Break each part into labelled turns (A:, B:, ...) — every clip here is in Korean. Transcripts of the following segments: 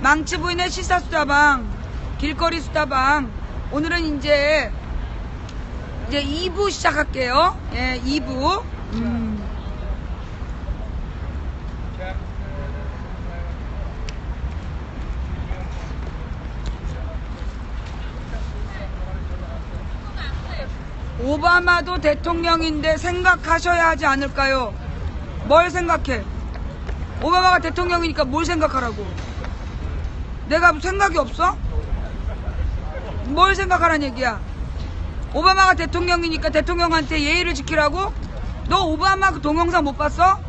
A: 망치 부인의 시사수다방, 길거리 수다방. 오늘은 이제 2부 시작할게요. 예, 2부. 오바마도 대통령인데 생각하셔야 하지 않을까요? 뭘 생각해? 오바마가 대통령이니까 뭘 생각하라고? 내가 생각이 없어? 뭘 생각하라는 얘기야? 오바마가 대통령이니까 대통령한테 예의를 지키라고? 너 오바마 그 동영상 못 봤어?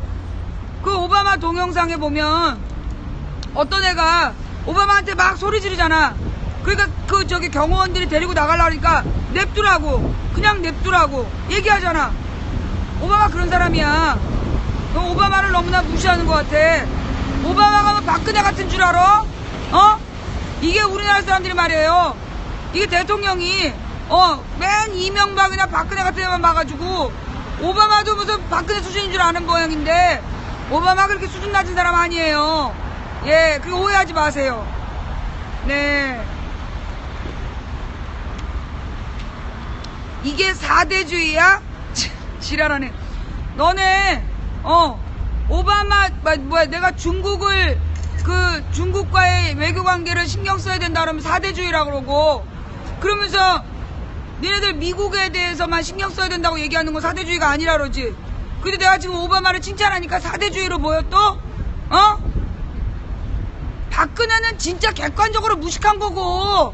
A: 그 오바마 동영상에 보면 어떤 애가 오바마한테 막 소리 지르잖아. 그러니까 경호원들이 데리고 나가려고 하니까 냅두라고, 그냥 냅두라고 얘기하잖아. 오바마 그런 사람이야. 너 오바마를 너무나 무시하는 것 같아. 오바마가 뭐 박근혜 같은 줄 알아? 이게 우리나라 사람들이 말이에요. 이게 대통령이 맨 이명박이나 박근혜 같은 애만 봐가지고 오바마도 무슨 박근혜 수준인 줄 아는 모양인데 오바마 그렇게 수준 낮은 사람 아니에요. 예, 그거 오해하지 마세요. 네. 이게 4대주의야? 지랄하네. 너네 오바마 내가 중국과의 외교관계를 신경 써야 된다 그러면 4대주의라고 그러고, 그러면서 니네들 미국에 대해서만 신경 써야 된다고 얘기하는 건 4대주의가 아니라 그러지. 근데 내가 지금 오바마를 칭찬하니까 4대주의로 보여 또? 박근혜는 진짜 객관적으로 무식한 거고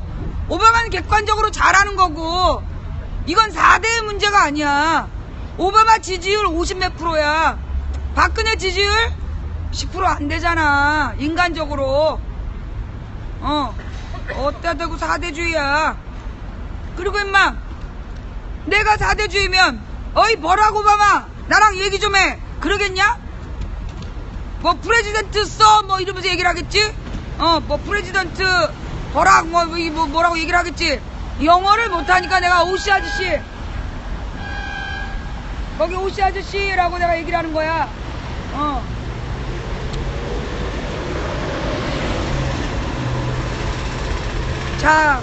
A: 오바마는 객관적으로 잘하는 거고, 이건 4대의 문제가 아니야. 오바마 지지율 50몇 프로야. 박근혜 지지율 10% 안 되잖아. 인간적으로. 어디다 대고 4대주의야. 그리고 임마, 내가 4대주의면 어이 버락 오바마 나랑 얘기 좀 해. 그러겠냐? 뭐 프레지던트 써 뭐 이러면서 얘기를 하겠지? 뭐 프레지던트 버락 뭐라고 얘기를 하겠지. 영어를 못하니까 내가 오씨 아저씨, 거기 오씨 아저씨라고 내가 얘기를 하는 거야. 자,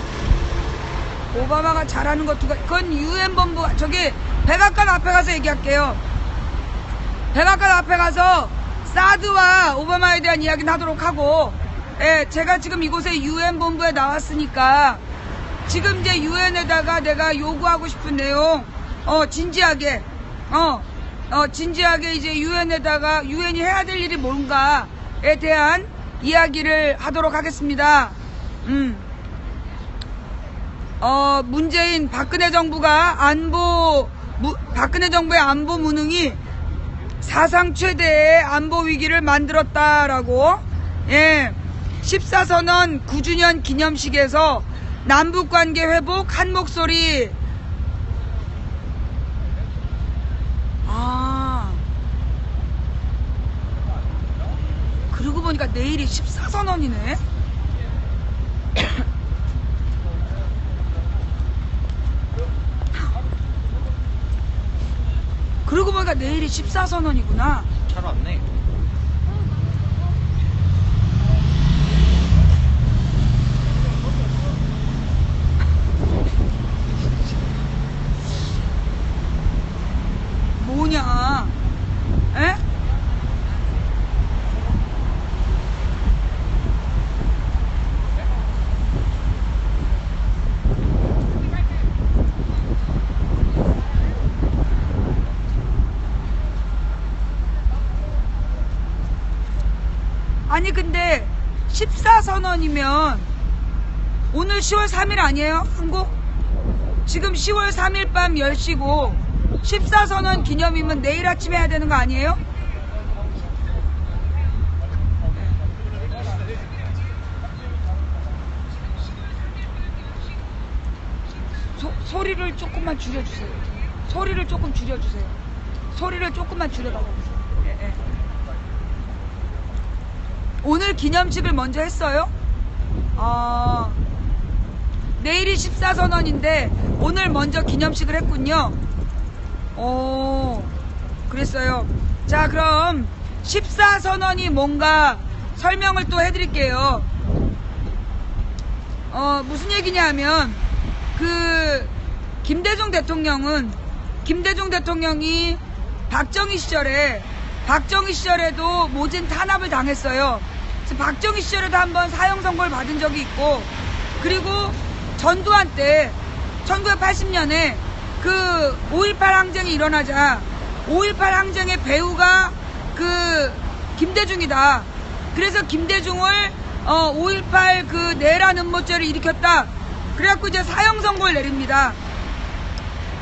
A: 오바마가 잘하는 것 그건 UN 본부, 저기 백악관 앞에 가서 얘기할게요. 백악관 앞에 가서 사드와 오바마에 대한 이야기는 하도록 하고, 예, 제가 지금 이곳에 UN 본부에 나왔으니까 지금 이제 UN에다가 내가 요구하고 싶은 내용, 진지하게, 진지하게 이제 UN에다가 UN이 해야 될 일이 뭔가에 대한 이야기를 하도록 하겠습니다. 문재인 박근혜 정부가 박근혜 정부의 안보 무능이 사상 최대의 안보 위기를 만들었다라고, 예, 14선언 9주년 기념식에서 남북관계 회복 한 목소리. 그러고 보니까 내일이 14선언이네. 그러고 보니까 내일이 14선언이구나.
B: 잘 왔네.
A: 뭐냐? 에? 아니 근데 14선언이면 오늘 10월 3일 아니에요? 한국? 지금 10월 3일 밤 10시고 14선언 기념이면 내일 아침에 해야 되는 거 아니에요? 소리를 조금만 줄여주세요. 소리를 조금 줄여주세요. 소리를 조금만 줄여달라고. 예. 오늘 기념식을 먼저 했어요? 내일이 14선언인데 오늘 먼저 기념식을 했군요. 그랬어요. 자, 그럼 14선언이 뭔가 설명을 또 해드릴게요. 무슨 얘기냐 하면, 김대중 대통령이 박정희 시절에도 모진 탄압을 당했어요. 그래서 박정희 시절에도 한번 사형 선고를 받은 적이 있고, 그리고 전두환 때 1980년에 그 5.18 항쟁이 일어나자 5.18 항쟁의 배후가 김대중이다. 그래서 김대중을 5.18 내란 음모죄를 일으켰다. 그래갖고 이제 사형 선고를 내립니다.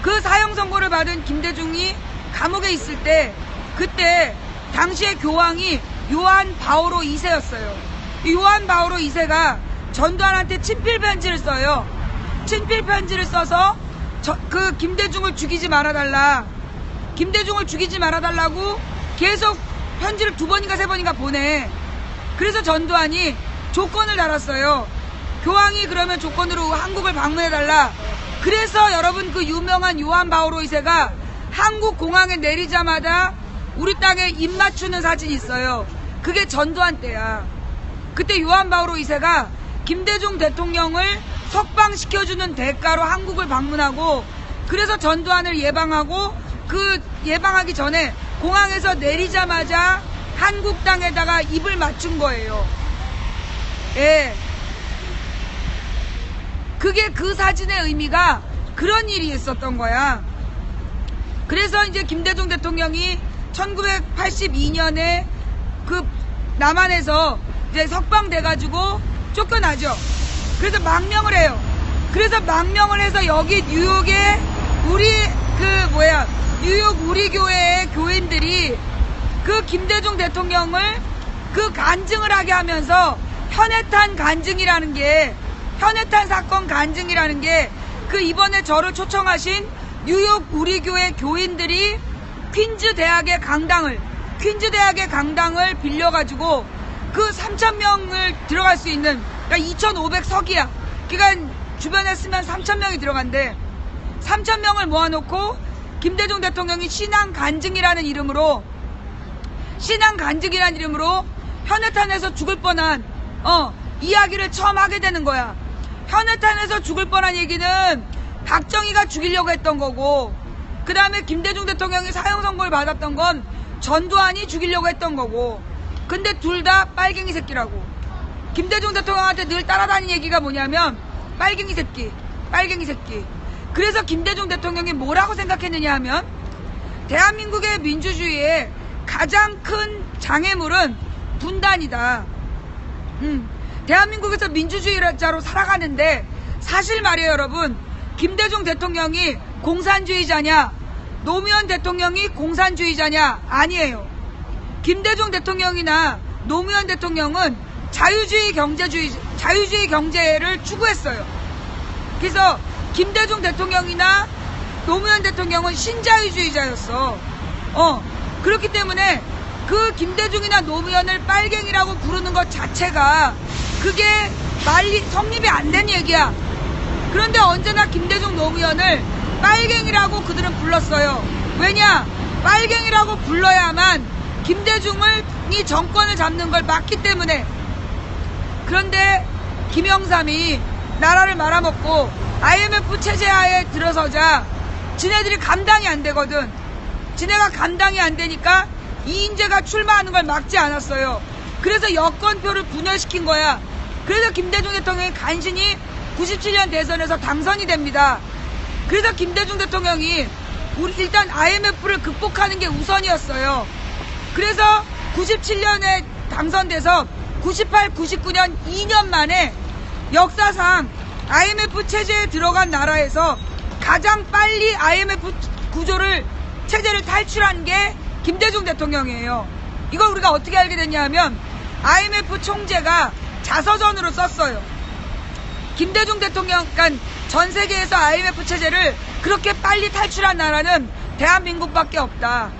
A: 그 사형 선고를 받은 김대중이 감옥에 있을 때, 그때 당시의 교황이 요한 바오로 2세였어요. 이 요한 바오로 2세가 전두환한테 친필 편지를 써요. 친필 편지를 써서 김대중을 죽이지 말아달라. 김대중을 죽이지 말아달라고 계속 편지를 2번인가 3번인가 보내. 그래서 전두환이 조건을 달았어요. 교황이 그러면 조건으로 한국을 방문해달라. 그래서 여러분 그 유명한 요한 바오로 2세가 한국 공항에 내리자마자 우리 땅에 입 맞추는 사진이 있어요. 그게 전두환 때야. 그때 요한 바오로 2세가 김대중 대통령을 석방시켜주는 대가로 한국을 방문하고, 그래서 전두환을 예방하고, 그 예방하기 전에 공항에서 내리자마자 한국 땅에다가 입을 맞춘 거예요. 예. 그게 그 사진의 의미가 그런 일이 있었던 거야. 그래서 이제 김대중 대통령이 1982년에 그 남한에서 이제 석방돼가지고 쫓겨나죠. 그래서 망명을 해요. 그래서 망명을 해서 여기 뉴욕에 뉴욕 우리 교회의 교인들이 그 김대중 대통령을 간증을 하게 하면서 현해탄 사건 간증이라는 게 이번에 저를 초청하신 뉴욕 우리 교회 교인들이 퀸즈 대학의 강당을 빌려가지고 3,000명을 들어갈 수 있는, 그러니까 2,500석이야. 그러니까 주변에 쓰면 3,000명이 들어간대. 3,000명을 모아놓고 김대중 대통령이 신앙 간증이라는 이름으로 현해탄에서 죽을 뻔한 이야기를 처음 하게 되는 거야. 현해탄에서 죽을 뻔한 얘기는 박정희가 죽이려고 했던 거고, 그 다음에 김대중 대통령이 사형 선고를 받았던 건 전두환이 죽이려고 했던 거고, 근데 둘 다 빨갱이 새끼라고. 김대중 대통령한테 늘 따라다니는 얘기가 뭐냐면 빨갱이 새끼. 그래서 김대중 대통령이 뭐라고 생각했느냐 하면, 대한민국의 민주주의의 가장 큰 장애물은 분단이다. 대한민국에서 민주주의자로 살아가는데, 사실 말이에요 여러분, 김대중 대통령이 공산주의자냐, 노무현 대통령이 공산주의자냐? 아니에요. 김대중 대통령이나 노무현 대통령은 자유주의 경제를 추구했어요. 그래서 김대중 대통령이나 노무현 대통령은 신자유주의자였어. 그렇기 때문에 그 김대중이나 노무현을 빨갱이라고 부르는 것 자체가 그게 성립이 안 된 얘기야. 그런데 언제나 김대중 노무현을 빨갱이라고 그들은 불렀어요. 왜냐? 빨갱이라고 불러야만 김대중이 정권을 잡는 걸 막기 때문에. 그런데 김영삼이 나라를 말아먹고 IMF 체제하에 들어서자 지네들이 감당이 안 되거든. 지네가 감당이 안 되니까 이인재가 출마하는 걸 막지 않았어요. 그래서 여권표를 분열시킨 거야. 그래서 김대중 대통령이 간신히 97년 대선에서 당선이 됩니다. 그래서 김대중 대통령이 일단 IMF를 극복하는 게 우선이었어요. 그래서 97년에 당선돼서 98, 99년 2년 만에 역사상 IMF 체제에 들어간 나라에서 가장 빨리 IMF 체제를 탈출한 게 김대중 대통령이에요. 이걸 우리가 어떻게 알게 됐냐 하면 IMF 총재가 자서전으로 썼어요. 김대중 대통령, 그러니까 전 세계에서 IMF 체제를 그렇게 빨리 탈출한 나라는 대한민국밖에 없다.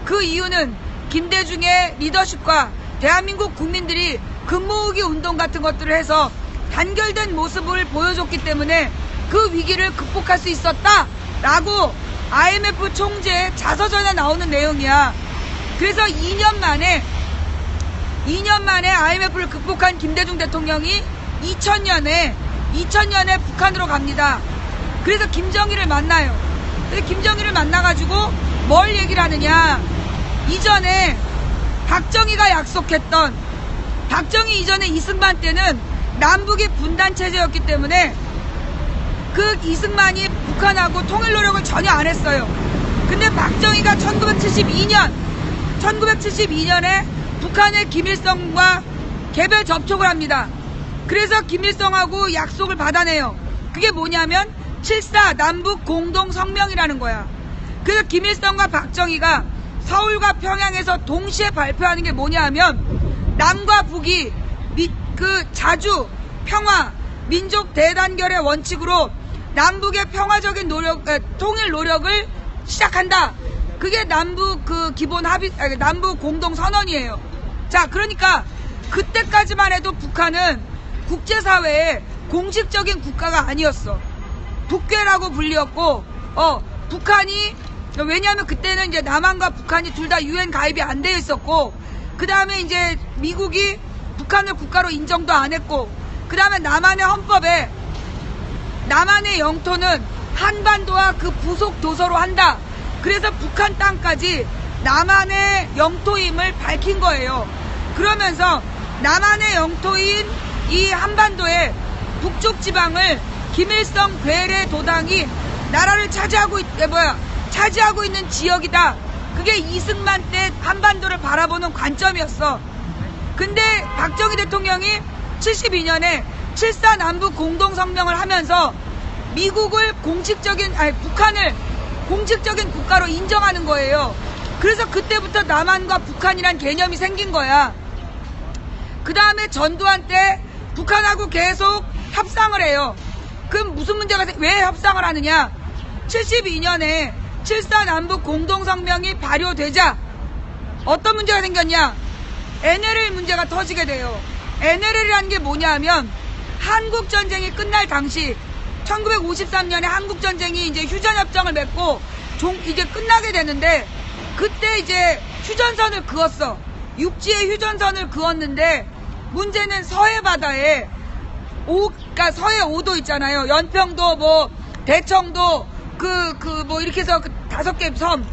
A: 그 이유는 김대중의 리더십과 대한민국 국민들이 근무후기 운동 같은 것들을 해서 단결된 모습을 보여줬기 때문에 그 위기를 극복할 수 있었다라고 IMF 총재의 자서전에 나오는 내용이야. 그래서 2년 만에 IMF를 극복한 김대중 대통령이 2000년에 2000년에 북한으로 갑니다. 그래서 김정일을 만나요. 그래서 김정일을 만나가지고 뭘 얘기를 하느냐. 이전에 박정희가 약속했던, 박정희 이전에 이승만 때는 남북이 분단 체제였기 때문에 그 이승만이 북한하고 통일 노력을 전혀 안 했어요. 근데 박정희가 1972년에 북한의 김일성과 개별 접촉을 합니다. 그래서 김일성하고 약속을 받아내요. 그게 뭐냐면 7.4 남북 공동 성명이라는 거야. 그래서 김일성과 박정희가 서울과 평양에서 동시에 발표하는 게 뭐냐 하면 남과 북이 자주 평화, 민족 대단결의 원칙으로 남북의 평화적인 통일 노력을 시작한다. 그게 남북 남북 공동 선언이에요. 자, 그러니까 그때까지만 해도 북한은 국제사회의 공식적인 국가가 아니었어. 북괴라고 불리었고, 북한이, 왜냐하면 그때는 이제 남한과 북한이 둘 다 UN 가입이 안 돼 있었고, 그 다음에 이제 미국이 북한을 국가로 인정도 안 했고, 그 다음에 남한의 헌법에 남한의 영토는 한반도와 그 부속 도서로 한다. 그래서 북한 땅까지 남한의 영토임을 밝힌 거예요. 그러면서 남한의 영토인 이 한반도의 북쪽 지방을 김일성 괴뢰 도당이 나라를 차지하고 있는 지역이다. 그게 이승만 때 한반도를 바라보는 관점이었어. 근데 박정희 대통령이 72년에 7.4 남북 공동성명을 하면서 북한을 공식적인 국가로 인정하는 거예요. 그래서 그때부터 남한과 북한이란 개념이 생긴 거야. 그 다음에 전두환 때 북한하고 계속 협상을 해요. 그럼 무슨 문제가 왜 협상을 하느냐? 72년에 7.4 남북 공동성명이 발효되자 어떤 문제가 생겼냐? NLL 문제가 터지게 돼요. NLL이라는 게 뭐냐 하면 한국전쟁이 끝날 당시 1953년에 한국전쟁이 이제 휴전협정을 맺고 이제 끝나게 되는데 그때 이제 휴전선을 그었어. 육지에 휴전선을 그었는데 문제는 서해 바다에 그러니까 서해 5도 있잖아요. 연평도 대청도 이렇게 해서 5개 섬.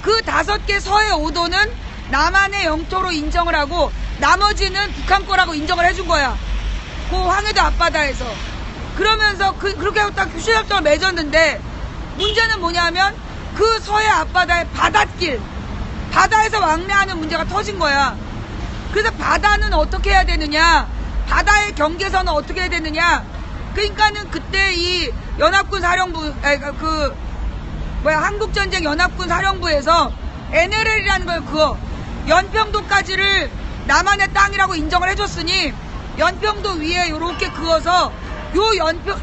A: 그 5개 서해 5도는 남한의 영토로 인정을 하고 나머지는 북한 거라고 인정을 해준 거야. 그 황해도 앞바다에서. 그러면서 그렇게 하고 딱 휴전협정을 맺었는데 문제는 뭐냐면 그 서해 앞바다의 바다에서 왕래하는 문제가 터진 거야. 그래서 바다는 어떻게 해야 되느냐, 바다의 경계선은 어떻게 해야 되느냐. 그러니까는 그때 이 연합군 사령부 한국전쟁 연합군 사령부에서 NLL이라는 걸 그어 연평도까지를 남한의 땅이라고 인정을 해줬으니 연평도 위에 이렇게 그어서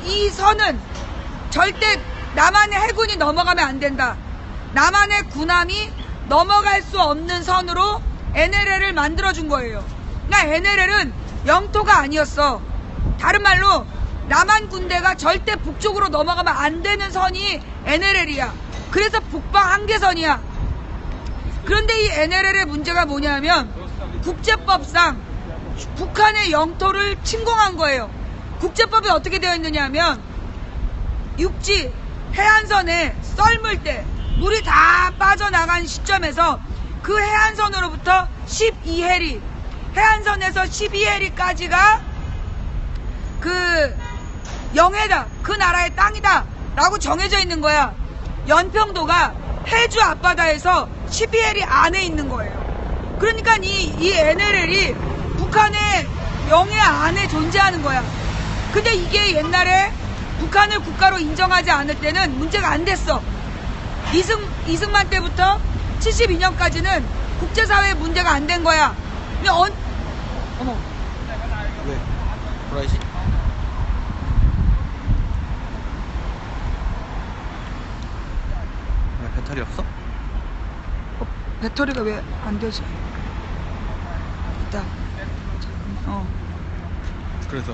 A: 이 선은 절대 남한의 해군이 넘어가면 안 된다. 남한의 군함이 넘어갈 수 없는 선으로 NLL을 만들어준 거예요. 그러니까 NLL은 영토가 아니었어. 다른 말로 남한 군대가 절대 북쪽으로 넘어가면 안 되는 선이 NLL이야. 그래서 북방 한계선이야. 그런데 이 NLL의 문제가 뭐냐면 국제법상 북한의 영토를 침공한 거예요. 국제법이 어떻게 되어 있느냐 하면 육지 해안선에 썰물 때 물이 다 빠져나간 시점에서 그 해안선으로부터 12해리, 해안선에서 12해리까지가 그 영해다, 그 나라의 땅이다 라고 정해져 있는 거야. 연평도가 해주 앞바다에서 12해리 안에 있는 거예요. 그러니까 이 NLL이 북한의 영해 안에 존재하는 거야. 근데 이게 옛날에 북한을 국가로 인정하지 않을 때는 문제가 안 됐어. 이승만 때부터 72년까지는 국제사회에 문제가 안 된 거야. 근데 어머.
B: 왜? 브라이시? 왜 배터리 없어?
A: 배터리가 왜 안 되지? 있다.
B: 그래서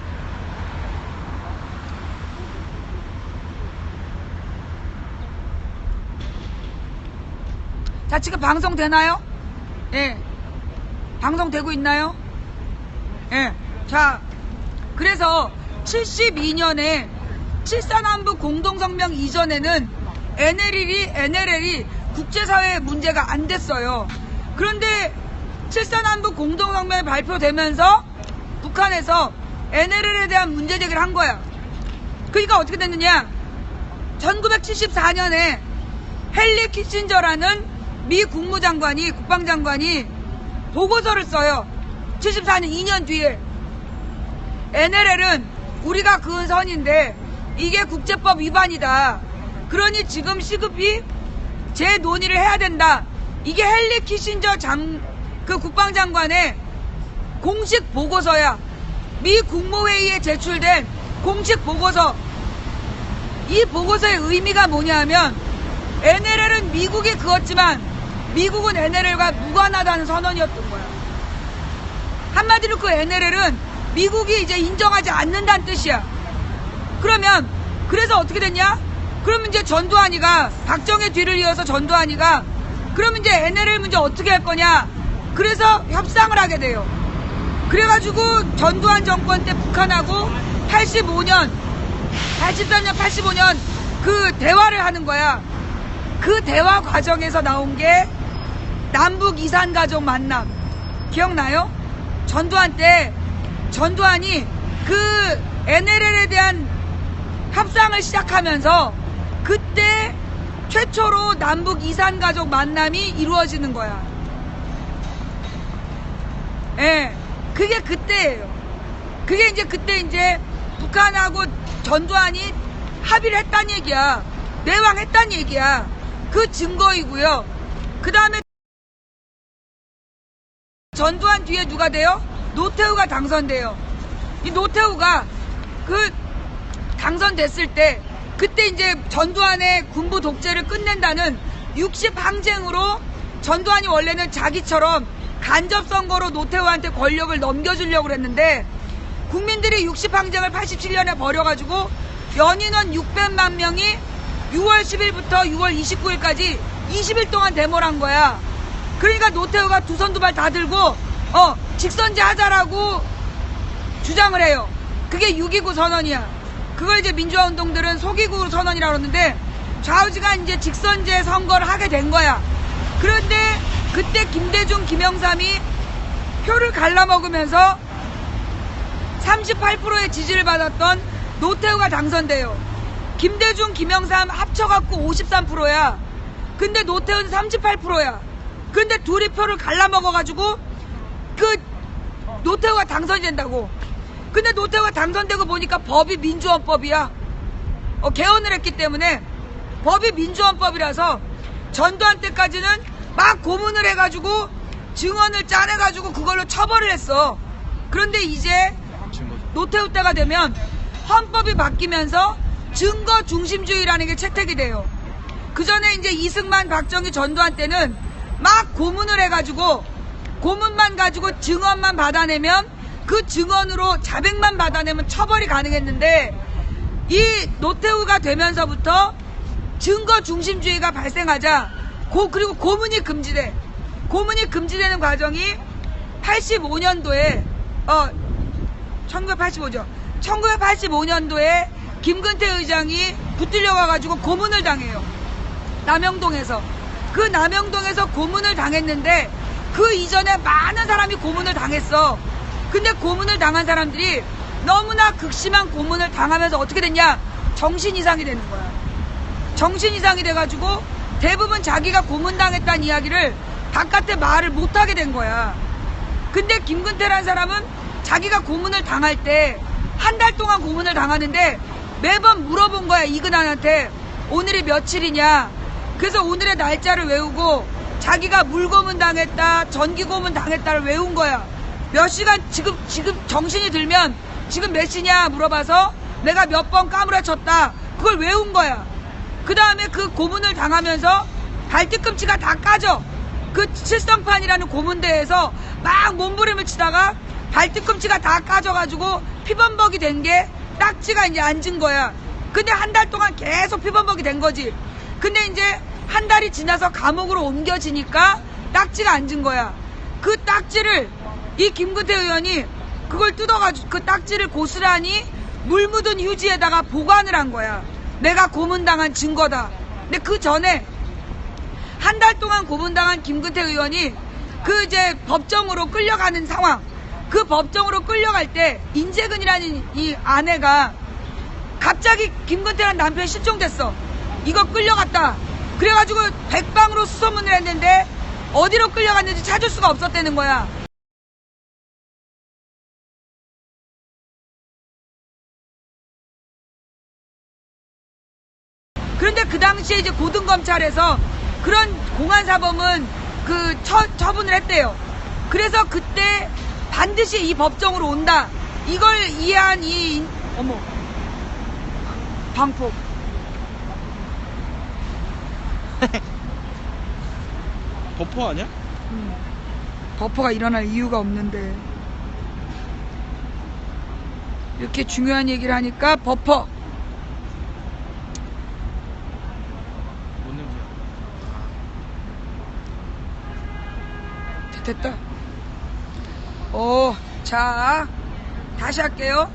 A: 자, 지금 방송 되나요? 예. 방송 되고 있나요? 예. 자, 그래서 72년에 7.4남북 공동성명 이전에는 NLL이 국제사회의 문제가 안 됐어요. 그런데 7.4남북 공동성명이 발표되면서 북한에서 NLL에 대한 문제제기를 한 거야. 그러니까 어떻게 됐느냐? 1974년에 헨리 키신저라는 미 국무장관이, 국방장관이 보고서를 써요. 74년 2년 뒤에. NLL은 우리가 그은 선인데 이게 국제법 위반이다. 그러니 지금 시급히 재논의를 해야 된다. 이게 헨리 키신저 그 국방장관의 공식 보고서야. 미 국무회의에 제출된 공식 보고서. 이 보고서의 의미가 뭐냐면 NLL은 미국이 그었지만 미국은 NLL과 무관하다는 선언이었던 거야. 한마디로 그 NLL은 미국이 이제 인정하지 않는다는 뜻이야. 그러면 그래서 어떻게 됐냐? 그러면 이제 전두환이가 박정희 뒤를 이어서 전두환이가 그러면 이제 NLL 문제 어떻게 할 거냐? 그래서 협상을 하게 돼요. 그래가지고 전두환 정권 때 북한하고 83년, 85년 그 대화를 하는 거야. 그 대화 과정에서 나온 게 남북 이산가족 만남. 기억나요? 전두환 때 전두환이 그 NLL에 대한 협상을 시작하면서 그때 최초로 남북 이산가족 만남이 이루어지는 거야. 예, 그게 그때예요. 그게 이제 그때 이제 북한하고 전두환이 합의를 했다는 얘기야. 내왕했다는 얘기야. 그 증거이고요. 그 다음에 전두환 뒤에 누가 돼요? 노태우가 당선돼요. 이 노태우가 그 당선됐을 때 그때 이제 전두환의 군부 독재를 끝낸다는 60항쟁으로 전두환이 원래는 자기처럼 간접선거로 노태우한테 권력을 넘겨주려고 했는데 국민들이 60항쟁을 87년에 벌여가지고 연인원 600만 명이 6월 10일부터 6월 29일까지 20일 동안 데모를 한 거야. 그러니까 노태우가 두 손 두 발 다 들고 직선제 하자라고 주장을 해요. 그게 6.29 선언이야. 그걸 이제 민주화운동들은 소기구 선언이라고 그러는데 좌우지가 이제 직선제 선거를 하게 된 거야. 그런데 그때 김대중, 김영삼이 표를 갈라먹으면서 38%의 지지를 받았던 노태우가 당선돼요. 김대중, 김영삼 합쳐갖고 53%야. 근데 노태우는 38%야. 근데 둘이 표를 갈라먹어가지고 그 노태우가 당선이 된다고. 근데 노태우가 당선되고 보니까 법이 민주헌법이야. 개헌을 했기 때문에 법이 민주헌법이라서 전두환 때까지는 막 고문을 해가지고 증언을 짜내가지고 그걸로 처벌을 했어. 그런데 이제 노태우 때가 되면 헌법이 바뀌면서 증거 중심주의라는 게 채택이 돼요. 그 전에 이제 이승만, 박정희, 전두환 때는 막 고문을 해가지고 고문만 가지고 증언만 받아내면 그 증언으로 자백만 받아내면 처벌이 가능했는데 이 노태우가 되면서부터 증거 중심주의가 발생하자 그리고 고문이 금지돼. 고문이 금지되는 과정이 85년도에 1985죠. 1985년도에 김근태 의장이 붙들려 가가지고 고문을 당해요. 남영동에서. 그 남영동에서 고문을 당했는데 그 이전에 많은 사람이 고문을 당했어. 근데 고문을 당한 사람들이 너무나 극심한 고문을 당하면서 어떻게 됐냐? 정신 이상이 되는 거야. 정신 이상이 돼가지고 대부분 자기가 고문당했다는 이야기를 바깥에 말을 못하게 된 거야. 근데 김근태라는 사람은 자기가 고문을 당할 때 한 달 동안 고문을 당하는데 매번 물어본 거야. 이근환한테 오늘이 며칠이냐. 그래서 오늘의 날짜를 외우고 자기가 물고문 당했다, 전기고문 당했다를 외운 거야. 몇 시간 지금 정신이 들면 지금 몇 시냐 물어봐서 내가 몇 번 까무라쳤다. 그걸 외운 거야. 그 다음에 그 고문을 당하면서 발뒤꿈치가 다 까져. 그 칠성판이라는 고문대에서 막 몸부림을 치다가 발뒤꿈치가 다 까져가지고 피범벅이 된 게 딱지가 이제 앉은 거야. 근데 한 달 동안 계속 피범벅이 된 거지. 근데 이제 한 달이 지나서 감옥으로 옮겨지니까 딱지가 앉은 거야. 그 딱지를 이 김근태 의원이 그걸 뜯어가지고 그 딱지를 고스란히 물 묻은 휴지에다가 보관을 한 거야. 내가 고문당한 증거다. 근데 그 전에 한 달 동안 고문당한 김근태 의원이 그 이제 법정으로 끌려가는 상황, 그 법정으로 끌려갈 때 인재근이라는 이 아내가 갑자기 김근태라는 남편이 실종됐어. 이거 끌려갔다. 그래가지고 백방으로 수소문을 했는데 어디로 끌려갔는지 찾을 수가 없었다는 거야. 그런데 그 당시에 이제 고등검찰에서 그런 공안사범은 그 처분을 했대요. 그래서 그때 반드시 이 법정으로 온다. 이걸 이해한 어머, 방폭.
B: 버퍼 아니야?
A: 버퍼가 일어날 이유가 없는데 이렇게 중요한 얘기를 하니까 버퍼.
B: 뭔 냄새야?
A: 됐다. 자, 다시 할게요.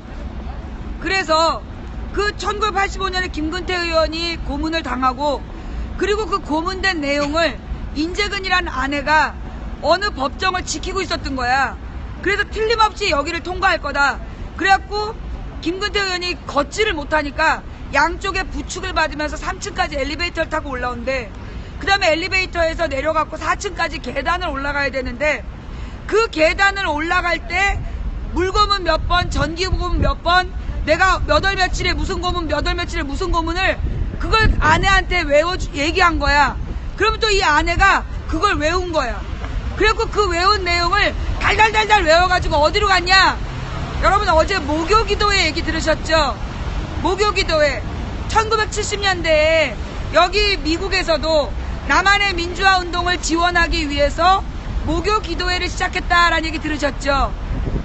A: 그래서 그 1985년에 김근태 의원이 고문을 당하고, 그리고 그 고문된 내용을 인재근이라는 아내가 어느 법정을 지키고 있었던 거야. 그래서 틀림없이 여기를 통과할 거다. 그래갖고 김근태 의원이 걷지를 못하니까 양쪽에 부축을 받으면서 3층까지 엘리베이터를 타고 올라오는데, 그 다음에 엘리베이터에서 내려갖고 4층까지 계단을 올라가야 되는데, 그 계단을 올라갈 때 물고문 몇 번, 전기고문 몇 번, 내가 몇 월 며칠에 무슨 고문, 몇 월 며칠에 무슨 고문을 그걸 아내한테 얘기한 거야. 그러면 또 이 아내가 그걸 외운 거야. 그래갖고 그 외운 내용을 달달달달 외워가지고 어디로 갔냐? 여러분 어제 모교기도회 얘기 들으셨죠? 모교기도회. 1970년대에 여기 미국에서도 남한의 민주화 운동을 지원하기 위해서 모교기도회를 시작했다라는 얘기 들으셨죠?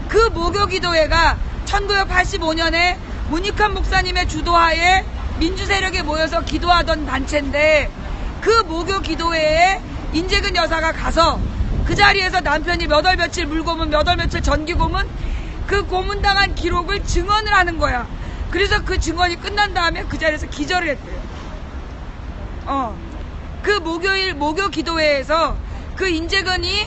A: 그 모교기도회가 1985년에 문익환 목사님의 주도하에 민주세력에 모여서 기도하던 단체인데, 그 모교기도회에 인재근 여사가 가서 그 자리에서 남편이 몇 월 며칠 물고문, 몇 월 며칠 전기고문, 그 고문당한 기록을 증언을 하는 거야. 그래서 그 증언이 끝난 다음에 그 자리에서 기절을 했대요. 그 모교기도회에서 그 인재근이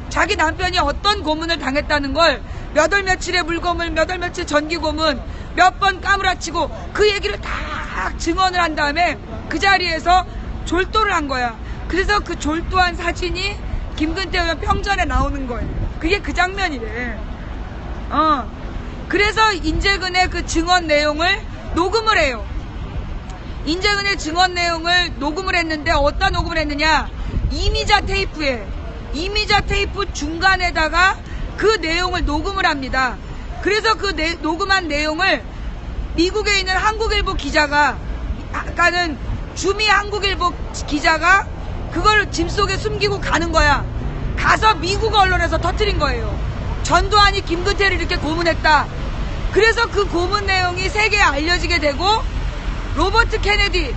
A: 자기 남편이 어떤 고문을 당했다는 걸 몇 월 며칠에 물고문, 몇 월 며칠 전기고문, 몇 번 까무라치고 그 얘기를 다 증언을 한 다음에 그 자리에서 졸도를 한 거야. 그래서 그 졸도한 사진이 김근태 의원 평전에 나오는 거예요. 그게 그 장면이래. 그래서 인재근의 그 증언 내용을 녹음을 해요. 인재근의 증언 내용을 녹음을 했는데 어디다 녹음을 했느냐? 이미자 테이프에, 이미자 테이프 중간에다가 그 내용을 녹음을 합니다. 그래서 그 녹음한 내용을 미국에 있는 한국일보 기자가, 아까는 주미 한국일보 기자가 그걸 짐 속에 숨기고 가는 거야. 가서 미국 언론에서 터뜨린 거예요. 전두환이 김근태를 이렇게 고문했다. 그래서 그 고문 내용이 세계에 알려지게 되고, 로버트 케네디,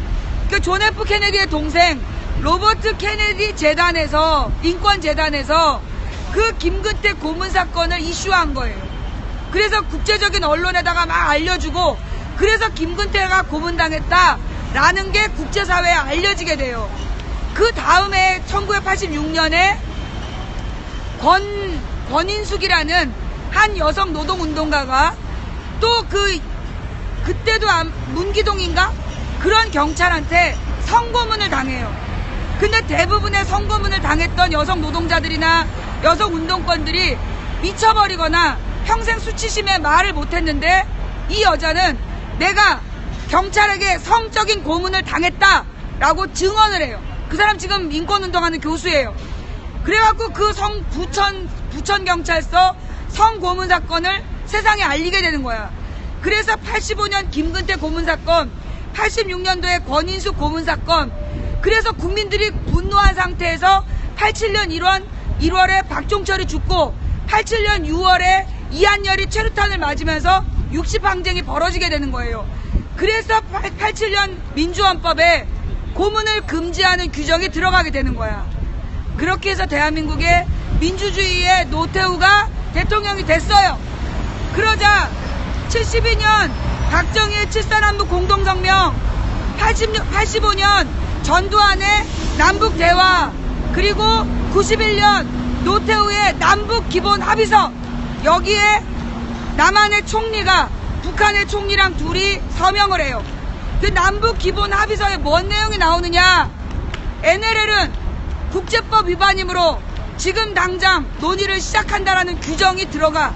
A: 그 존 F 케네디의 동생 로버트 케네디 재단에서, 인권재단에서 그 김근태 고문 사건을 이슈한 거예요. 그래서 국제적인 언론에다가 막 알려주고, 그래서 김근태가 고문당했다라는 게 국제사회에 알려지게 돼요. 그 다음에 1986년에 권인숙이라는 한 여성 노동운동가가 또 그때도 문기동인가? 그런 경찰한테 성고문을 당해요. 근데 대부분의 성고문을 당했던 여성 노동자들이나 여성 운동권들이 미쳐버리거나 평생 수치심에 말을 못했는데, 이 여자는 내가 경찰에게 성적인 고문을 당했다라고 증언을 해요. 그 사람 지금 인권운동하는 교수예요. 그래갖고 그 부천경찰서 성고문 사건을 세상에 알리게 되는 거야. 그래서 85년 김근태 고문 사건, 86년도에 권인숙 고문 사건, 그래서 국민들이 분노한 상태에서 87년 1월에 박종철이 죽고 87년 6월에 이한열이 최루탄을 맞으면서 60항쟁이 벌어지게 되는 거예요. 그래서 87년 민주헌법에 고문을 금지하는 규정이 들어가게 되는 거야. 그렇게 해서 대한민국의 민주주의의 노태우가 대통령이 됐어요. 그러자 72년 박정희의 7.4남북 공동성명, 85년 전두환의 남북대화, 그리고 91년 노태우의 남북기본합의서, 여기에 남한의 총리가 북한의 총리랑 둘이 서명을 해요. 그 남북기본합의서에 뭔 내용이 나오느냐? NLL은 국제법 위반이므로 지금 당장 논의를 시작한다라는 규정이 들어가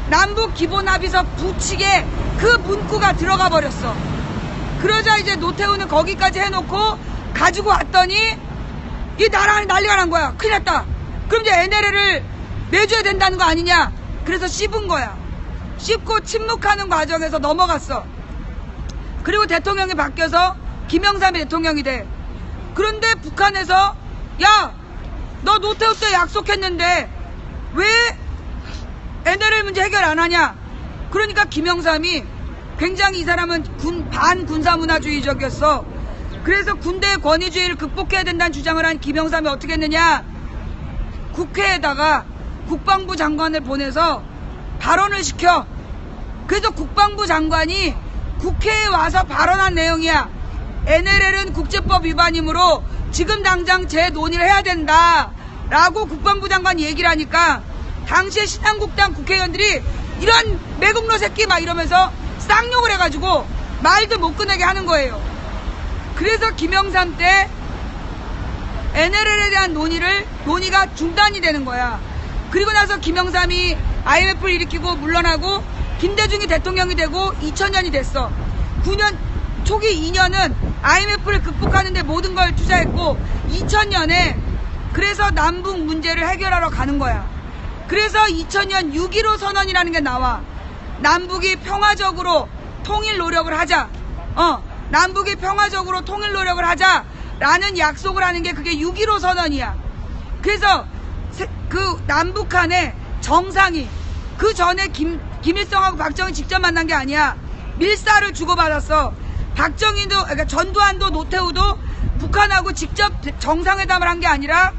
A: 남북기본합의서 부칙에 그 문구가 들어가 버렸어. 그러자 이제 노태우는 거기까지 해놓고 가지고 왔더니 이 나라에 난리가 난 거야. 큰일 났다. 그럼 이제 NLL을 내줘야 된다는 거 아니냐? 그래서 씹은 거야. 씹고 침묵하는 과정에서 넘어갔어. 그리고 대통령이 바뀌어서 김영삼이 대통령이 돼. 그런데 북한에서 야, 너 노태우 때 약속했는데 왜 NLL 문제 해결 안 하냐? 그러니까 김영삼이 굉장히, 이 사람은 반군사문화주의적이었어. 그래서 군대의 권위주의를 극복해야 된다는 주장을 한 김영삼이 어떻게 했느냐? 국회에다가 국방부 장관을 보내서 발언을 시켜. 그래서 국방부 장관이 국회에 와서 발언한 내용이야. NLL은 국제법 위반이므로 지금 당장 재논의를 해야 된다 라고 국방부 장관이 얘기를 하니까 당시에 신한국당 국회의원들이 이런 매국노 새끼 막 이러면서 쌍욕을 해가지고 말도 못 꺼내게 하는 거예요. 그래서 김영삼 때 NLL에 대한 논의가 중단이 되는 거야. 그리고 나서 김영삼이 IMF를 일으키고 물러나고 김대중이 대통령이 되고 2000년이 됐어. 9년 초기 2년은 IMF를 극복하는 데 모든 걸 투자했고 2000년에 그래서 남북 문제를 해결하러 가는 거야. 그래서 2000년 6.15 선언이라는 게 나와. 남북이 평화적으로 통일 노력을 하자. 남북이 평화적으로 통일 노력을 하자라는 약속을 하는 게 그게 6.15 선언이야. 그래서 그 남북한의 정상이 그 전에 김일성하고 박정희 직접 만난 게 아니야. 밀사를 주고받았어. 박정희도, 그러니까 전두환도 노태우도 북한하고 직접 정상회담을 한 게 아니라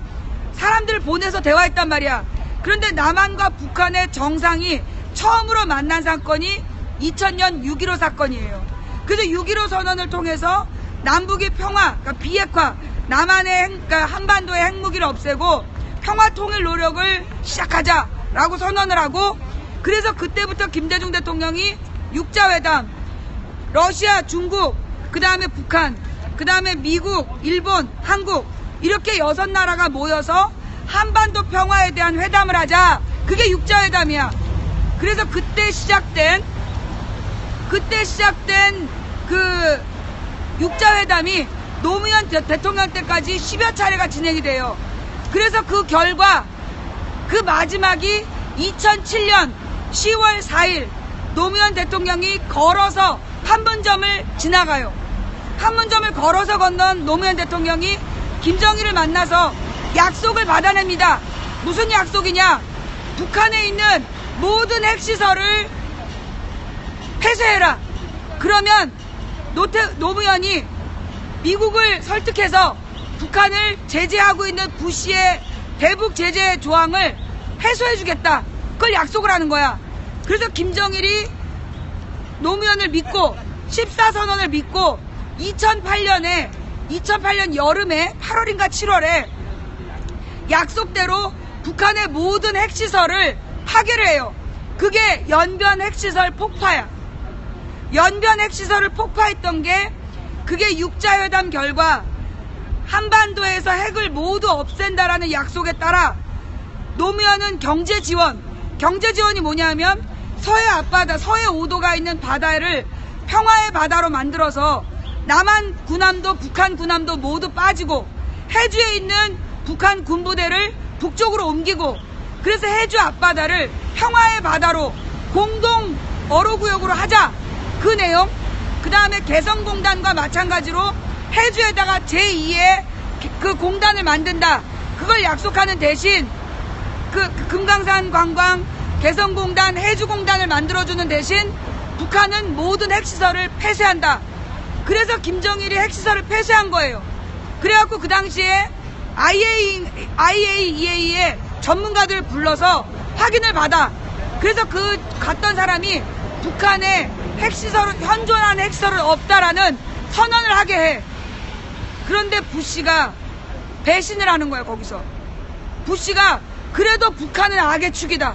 A: 사람들을 보내서 대화했단 말이야. 그런데 남한과 북한의 정상이 처음으로 만난 사건이 2000년 6.15 사건이에요. 그래서 6.15 선언을 통해서 남북의 평화, 그러니까 비핵화, 남한의 그러니까 한반도의 핵무기를 없애고 평화 통일 노력을 시작하자라고 선언을 하고, 그래서 그때부터 김대중 대통령이 육자회담, 러시아, 중국, 그 다음에 북한, 그 다음에 미국, 일본, 한국 이렇게 6나라가 모여서 한반도 평화에 대한 회담을 하자. 그게 육자회담이야. 그래서 그때 시작된 그 육자회담이 노무현 대통령 때까지 10여 차례가 진행이 돼요. 그래서 그 결과 그 마지막이 2007년 10월 4일 노무현 대통령이 걸어서 판문점을 지나가요. 판문점을 걸어서 건넌 노무현 대통령이 김정일을 만나서 약속을 받아냅니다. 무슨 약속이냐? 북한에 있는 모든 핵시설을 폐쇄해라. 그러면 노무현이 미국을 설득해서 북한을 제재하고 있는 부시의 대북 제재 조항을 해소해주겠다. 그걸 약속을 하는 거야. 그래서 김정일이 노무현을 믿고 14선언을 믿고 2008년 여름에 8월인가 7월에 약속대로 북한의 모든 핵시설을 파괴를 해요. 그게 연변 핵시설 폭파야. 연변 핵시설을 폭파했던 게 그게 육자회담 결과 한반도에서 핵을 모두 없앤다라는 약속에 따라 노무현은 경제지원이 뭐냐면 서해 앞바다, 서해 5도가 있는 바다를 평화의 바다로 만들어서 남한 군함도 북한 군함도 모두 빠지고 해주에 있는 북한 군부대를 북쪽으로 옮기고, 그래서 해주 앞바다를 평화의 바다로 공동 어로구역으로 하자. 그 내용. 그 다음에 개성공단과 마찬가지로 해주에다가 제2의 그 공단을 만든다. 그걸 약속하는 대신 그 금강산 관광 개성공단 해주공단을 만들어주는 대신 북한은 모든 핵시설을 폐쇄한다. 그래서 김정일이 핵시설을 폐쇄한 거예요. 그래갖고 그 당시에 IAEA의 전문가들을 불러서 확인을 받아. 그래서 그 갔던 사람이 북한에 핵시설은 현존하는 핵시설은 없다라는 선언을 하게 해. 그런데 부시가 배신을 하는 거야. 거기서 부시가 그래도 북한은 악의 축이다,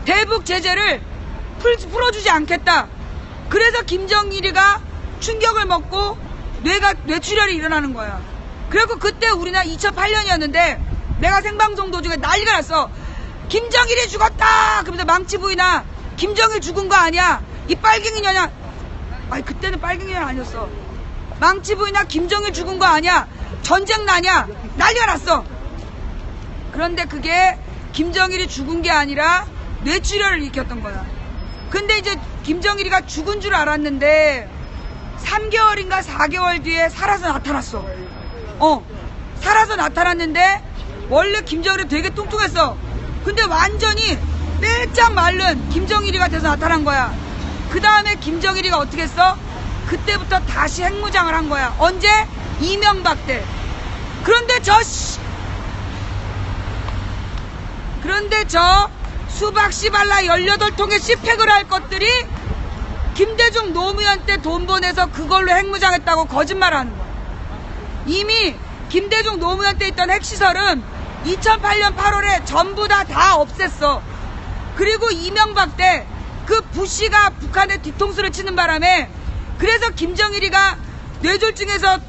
A: 대북 제재를 풀어주지 않겠다. 그래서 김정일이가 충격을 먹고 뇌출혈이 일어나는 거야. 그리고 그때 우리나라 2008년이었는데 내가 생방송 도중에 난리가 났어. 김정일이 죽었다 그러면서 망치 부이나 김정일 죽은 거 아니야, 이 빨갱이 년아. 아니 그때는 빨갱이 년 아니었어. 망치 부이나 김정일 죽은 거 아니야, 전쟁 나냐, 난리가 났어. 그런데 그게 김정일이 죽은 게 아니라 뇌출혈을 일으켰던 거야. 근데 이제 김정일이가 죽은 줄 알았는데 3개월인가 4개월 뒤에 살아서 나타났어. 살아서 나타났는데 원래 김정일이 되게 뚱뚱했어. 근데 완전히 빼짝 마른 김정일이가 돼서 나타난 거야. 그 다음에 김정일이가 어떻게 했어? 그때부터 다시 핵무장을 한 거야. 언제? 이명박 때. 그런데 저 수박 씨발라 18통에 씨팩을 할 것들이 김대중 노무현 때 돈 보내서 그걸로 핵무장했다고 거짓말하는 거야. 이미 김대중 노무현 때 있던 핵시설은 2008년 8월에 전부 다 없앴어. 그리고 이명박 때 그 부시가 북한에 뒤통수를 치는 바람에 그래서 김정일이가 뇌졸중에서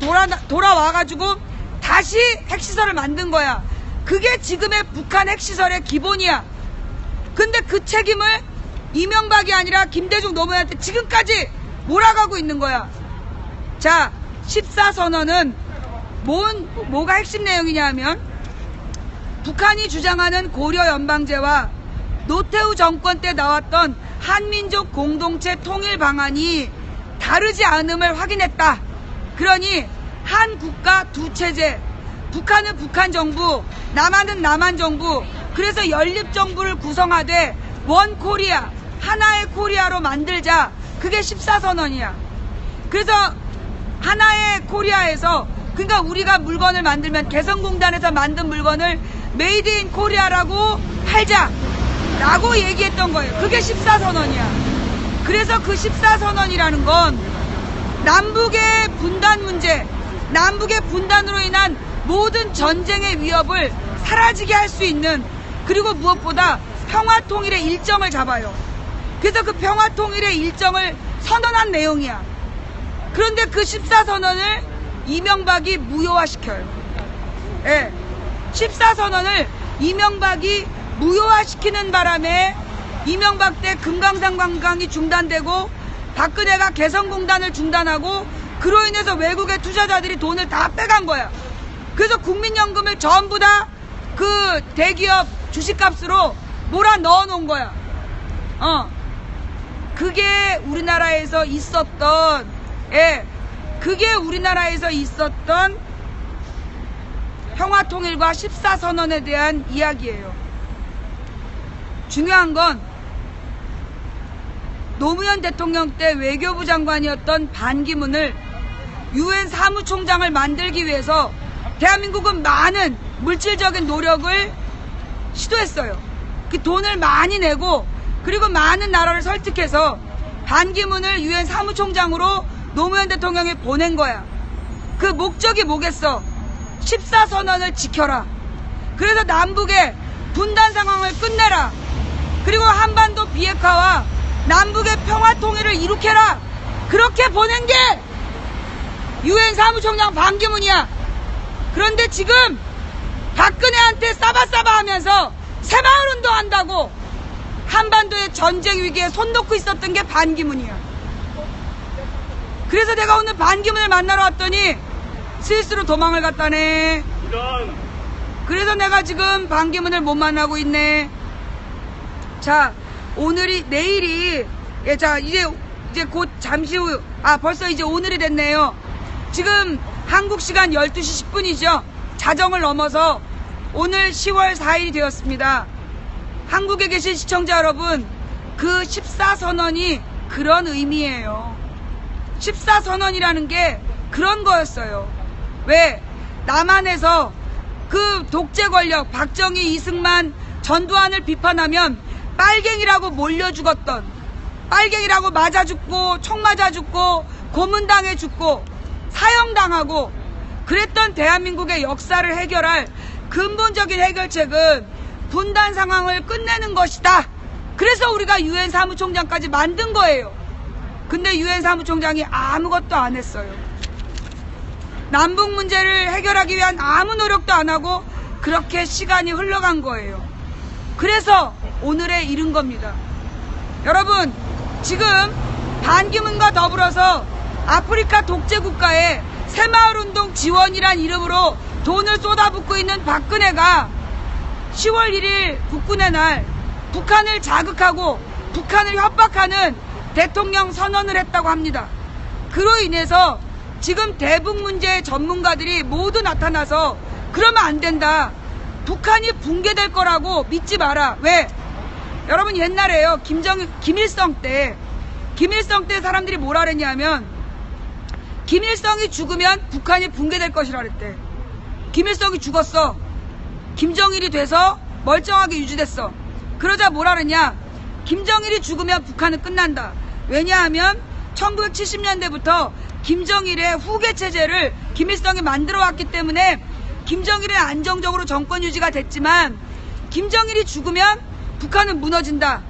A: 돌아와가지고 다시 핵시설을 만든 거야. 그게 지금의 북한 핵시설의 기본이야. 근데 그 책임을 이명박이 아니라 김대중 노무현한테 지금까지 몰아가고 있는 거야. 자, 14선언은 뭐가 핵심 내용이냐 하면 북한이 주장하는 고려 연방제와 노태우 정권 때 나왔던 한민족 공동체 통일 방안이 다르지 않음을 확인했다. 그러니 한 국가 두 체제, 북한은 북한 정부, 남한은 남한 정부, 그래서 연립 정부를 구성하되 원 코리아, 하나의 코리아로 만들자. 그게 14선언이야. 그래서 하나의 코리아에서, 그러니까 우리가 물건을 만들면 개성공단에서 만든 물건을 메이드 인 코리아라고 팔자 라고 얘기했던 거예요. 그게 14선언이야. 그래서 그 14선언이라는 건 남북의 분단 문제, 남북의 분단으로 인한 모든 전쟁의 위협을 사라지게 할 수 있는, 그리고 무엇보다 평화통일의 일정을 잡아요. 그래서 그 평화통일의 일정을 선언한 내용이야. 그런데 그 14선언을 이명박이 무효화시켜요. 예. 14선언을 이명박이 무효화시키는 바람에 이명박 때 금강산 관광이 중단되고 박근혜가 개성공단을 중단하고 그로 인해서 외국의 투자자들이 돈을 다 빼간 거야. 그래서 국민연금을 전부 다 그 대기업 주식값으로 몰아 넣어 놓은 거야. 그게 우리나라에서 있었던, 그게 우리나라에서 있었던 평화통일과 14선언에 대한 이야기예요. 중요한 건 노무현 대통령 때 외교부 장관이었던 반기문을 UN 사무총장을 만들기 위해서 대한민국은 많은 물질적인 노력을 시도했어요. 그 돈을 많이 내고 그리고 많은 나라를 설득해서 반기문을 UN 사무총장으로 노무현 대통령이 보낸 거야. 그 목적이 뭐겠어? 14선언을 지켜라. 그래서 남북의 분단 상황을 끝내라. 그리고 한반도 비핵화와 남북의 평화통일을 이룩해라. 그렇게 보낸 게 UN 사무총장 반기문이야. 그런데 지금 박근혜한테 싸바싸바 하면서 새마을운동 한다고 한반도의 전쟁 위기에 손 놓고 있었던 게 반기문이야. 그래서 내가 오늘 반기문을 만나러 왔더니 스위스로 도망을 갔다네. 그래서 내가 지금 반기문을 못 만나고 있네. 자, 내일이, 자, 이제 곧 잠시 후, 벌써 이제 오늘이 됐네요. 지금 한국 시간 12시 10분이죠. 자정을 넘어서 오늘 10월 4일이 되었습니다. 한국에 계신 시청자 여러분, 그 14선언이 그런 의미예요. 14선언이라는 게 그런 거였어요. 왜? 남한에서 그 독재 권력 박정희, 이승만, 전두환을 비판하면 빨갱이라고 몰려 죽었던 빨갱이라고 맞아 죽고 총 맞아 죽고 고문당해 죽고 사형당하고 그랬던 대한민국의 역사를 해결할 근본적인 해결책은 분단 상황을 끝내는 것이다. 그래서 우리가 유엔 사무총장까지 만든 거예요. 근데 유엔 사무총장이 아무것도 안 했어요. 남북 문제를 해결하기 위한 아무 노력도 안 하고 그렇게 시간이 흘러간 거예요. 그래서 오늘에 이른 겁니다. 여러분, 지금 반기문과 더불어서 아프리카 독재 국가에 새마을운동 지원이란 이름으로 돈을 쏟아붓고 있는 박근혜가 10월 1일 국군의 날 북한을 자극하고 북한을 협박하는 대통령 선언을 했다고 합니다. 그로 인해서 지금 대북 문제의 전문가들이 모두 나타나서 그러면 안 된다. 북한이 붕괴될 거라고 믿지 마라. 왜? 여러분 옛날에요. 김일성 때 사람들이 뭐라 그랬냐면 김일성이 죽으면 북한이 붕괴될 것이라 그랬대. 김일성이 죽었어. 김정일이 돼서 멀쩡하게 유지됐어. 그러자 뭐라 그랬냐? 김정일이 죽으면 북한은 끝난다. 왜냐하면 1970년대부터 김정일의 후계 체제를 김일성이 만들어 왔기 때문에 김정일은 안정적으로 정권 유지가 됐지만 김정일이 죽으면 북한은 무너진다.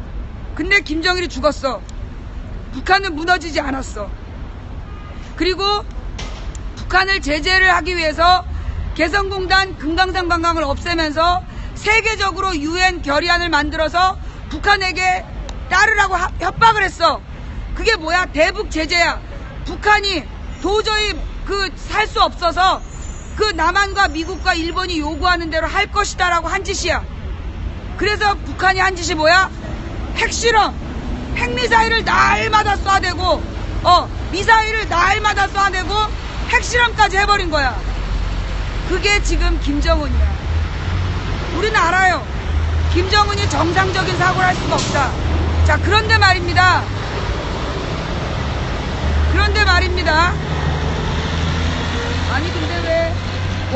A: 근데 김정일이 죽었어. 북한은 무너지지 않았어. 그리고 북한을 제재를 하기 위해서 개성공단 금강산 관광을 없애면서 세계적으로 유엔 결의안을 만들어서 북한에게 따르라고 협박을 했어. 그게 뭐야? 대북 제재야. 북한이 도저히 살 수 없어서 그 남한과 미국과 일본이 요구하는 대로 할 것이다라고 한 짓이야. 그래서 북한이 한 짓이 뭐야? 핵실험, 핵미사일을 날마다 쏴대고, 미사일을 날마다 쏴대고 핵실험까지 해버린 거야. 그게 지금 김정은이야. 우리는 알아요. 김정은이 정상적인 사고를 할 수가 없다. 자, 그런데 말입니다. 아니 근데 왜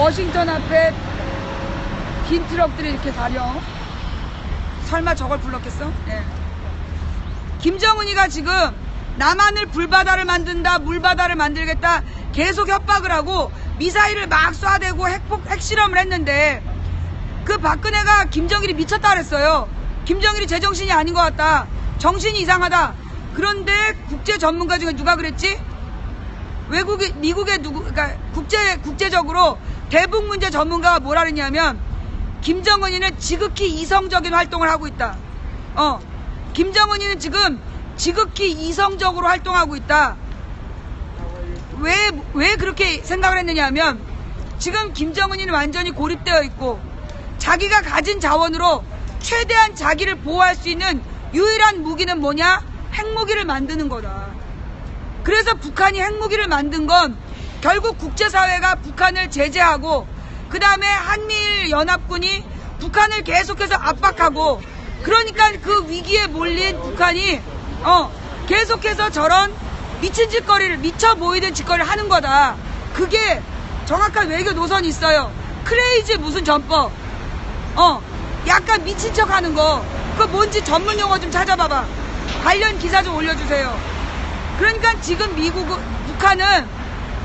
A: 워싱턴 앞에 긴 트럭들이 이렇게 다녀? 설마 저걸 불렀겠어? 네. 김정은이가 지금 남한을 불바다를 만든다, 물바다를 만들겠다 계속 협박을 하고 미사일을 막 쏴대고 핵실험을 했는데 그 박근혜가 김정일이 미쳤다 그랬어요. 김정일이 제정신이 아닌 것 같다. 정신이 이상하다. 그런데 국제 전문가 중에 누가 그랬지? 미국의 그러니까 국제적으로 대북 문제 전문가가 뭐라 그랬냐면 김정은이는 지극히 이성적인 활동을 하고 있다. 김정은이는 지금 지극히 이성적으로 활동하고 있다. 왜 그렇게 생각을 했느냐 하면 지금 김정은이는 완전히 고립되어 있고 자기가 가진 자원으로 최대한 자기를 보호할 수 있는 유일한 무기는 뭐냐? 핵무기를 만드는 거다. 그래서 북한이 핵무기를 만든 건 결국 국제사회가 북한을 제재하고 그 다음에 한미일 연합군이 북한을 계속해서 압박하고 그러니까 그 위기에 몰린 북한이 계속해서 저런 미친 짓거리를 미쳐 보이는 짓거리를 하는 거다. 그게 정확한 외교 노선이 있어요. 크레이지 무슨 전법. 약간 미친 척 하는 거. 그거 뭔지 전문 용어 좀 찾아봐봐. 관련 기사 좀 올려주세요. 그러니까 지금 북한은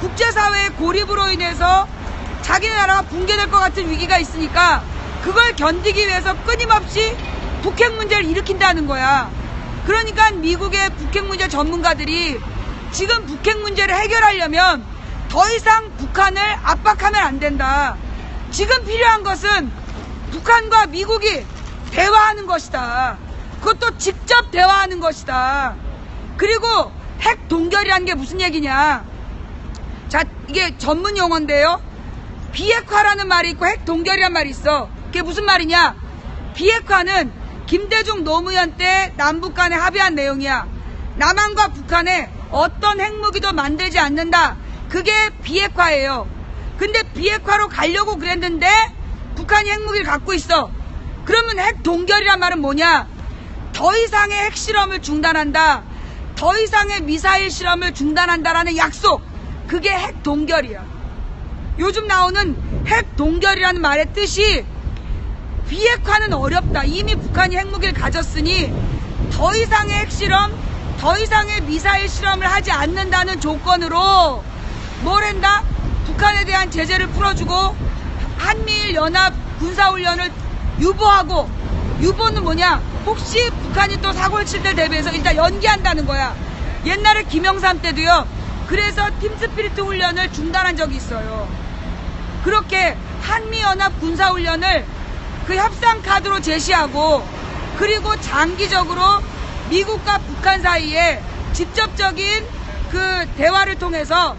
A: 국제사회의 고립으로 인해서 자기 나라가 붕괴될 것 같은 위기가 있으니까 그걸 견디기 위해서 끊임없이 북핵 문제를 일으킨다는 거야. 그러니까 미국의 북핵 문제 전문가들이 지금 북핵 문제를 해결하려면 더 이상 북한을 압박하면 안 된다. 지금 필요한 것은 북한과 미국이 대화하는 것이다. 그것도 직접 대화하는 것이다. 그리고 핵 동결이라는 게 무슨 얘기냐. 자, 이게 전문 용어인데요. 비핵화라는 말이 있고 핵 동결이라는 말이 있어. 그게 무슨 말이냐. 비핵화는 김대중 노무현 때 남북 간에 합의한 내용이야. 남한과 북한에 어떤 핵무기도 만들지 않는다. 그게 비핵화예요. 근데 비핵화로 가려고 그랬는데 북한이 핵무기를 갖고 있어. 그러면 핵 동결이란 말은 뭐냐. 더 이상의 핵실험을 중단한다. 더 이상의 미사일 실험을 중단한다라는 약속. 그게 핵 동결이야. 요즘 나오는 핵 동결이라는 말의 뜻이 비핵화는 어렵다. 이미 북한이 핵무기를 가졌으니 더 이상의 핵실험 더 이상의 미사일 실험을 하지 않는다는 조건으로 뭘 한다? 북한에 대한 제재를 풀어주고 한미일 연합 군사훈련을 유보하고, 유보는 뭐냐? 혹시 북한이 또 사고를 칠 때 대비해서 일단 연기한다는 거야. 옛날에 김영삼 때도요. 그래서 팀스피리트 훈련을 중단한 적이 있어요. 그렇게 한미연합 군사훈련을 그 협상 카드로 제시하고, 그리고 장기적으로 미국과 북한 사이에 직접적인 그 대화를 통해서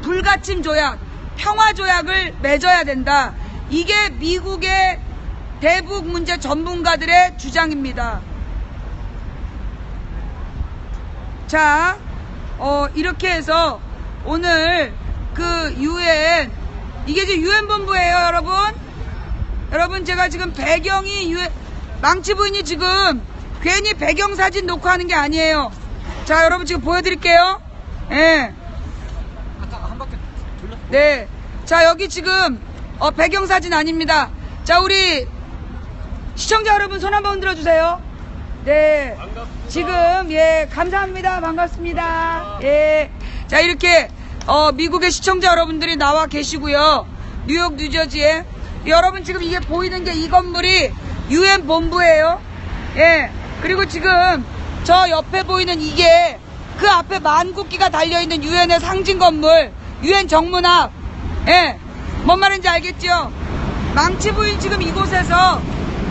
A: 불가침 조약, 평화 조약을 맺어야 된다. 이게 미국의 대북 문제 전문가들의 주장입니다. 자, 이렇게 해서 오늘 그 UN, 이게 지금 UN 본부예요, 여러분. 여러분, 제가 지금 배경이 망치 부인이 지금 괜히 배경 사진 놓고 하는 게 아니에요. 자, 여러분 지금 보여드릴게요. 예.
B: 아까 한 바퀴 돌렸어.
A: 네. 자, 여기 지금 배경 사진 아닙니다. 자, 우리 시청자 여러분 손 한번 흔들어 주세요. 네.
B: 반갑습니다.
A: 지금 예, 감사합니다. 반갑습니다. 예. 자, 이렇게 미국의 시청자 여러분들이 나와 계시고요. 뉴욕, 뉴저지에 여러분 지금 이게 보이는 게 이 건물이 UN 본부예요. 예. 그리고 지금 저 옆에 보이는 이게 그 앞에 만국기가 달려있는 UN의 상징 건물, UN 정문 앞. 예. 뭔 말인지 알겠죠? 망치 부인 지금 이곳에서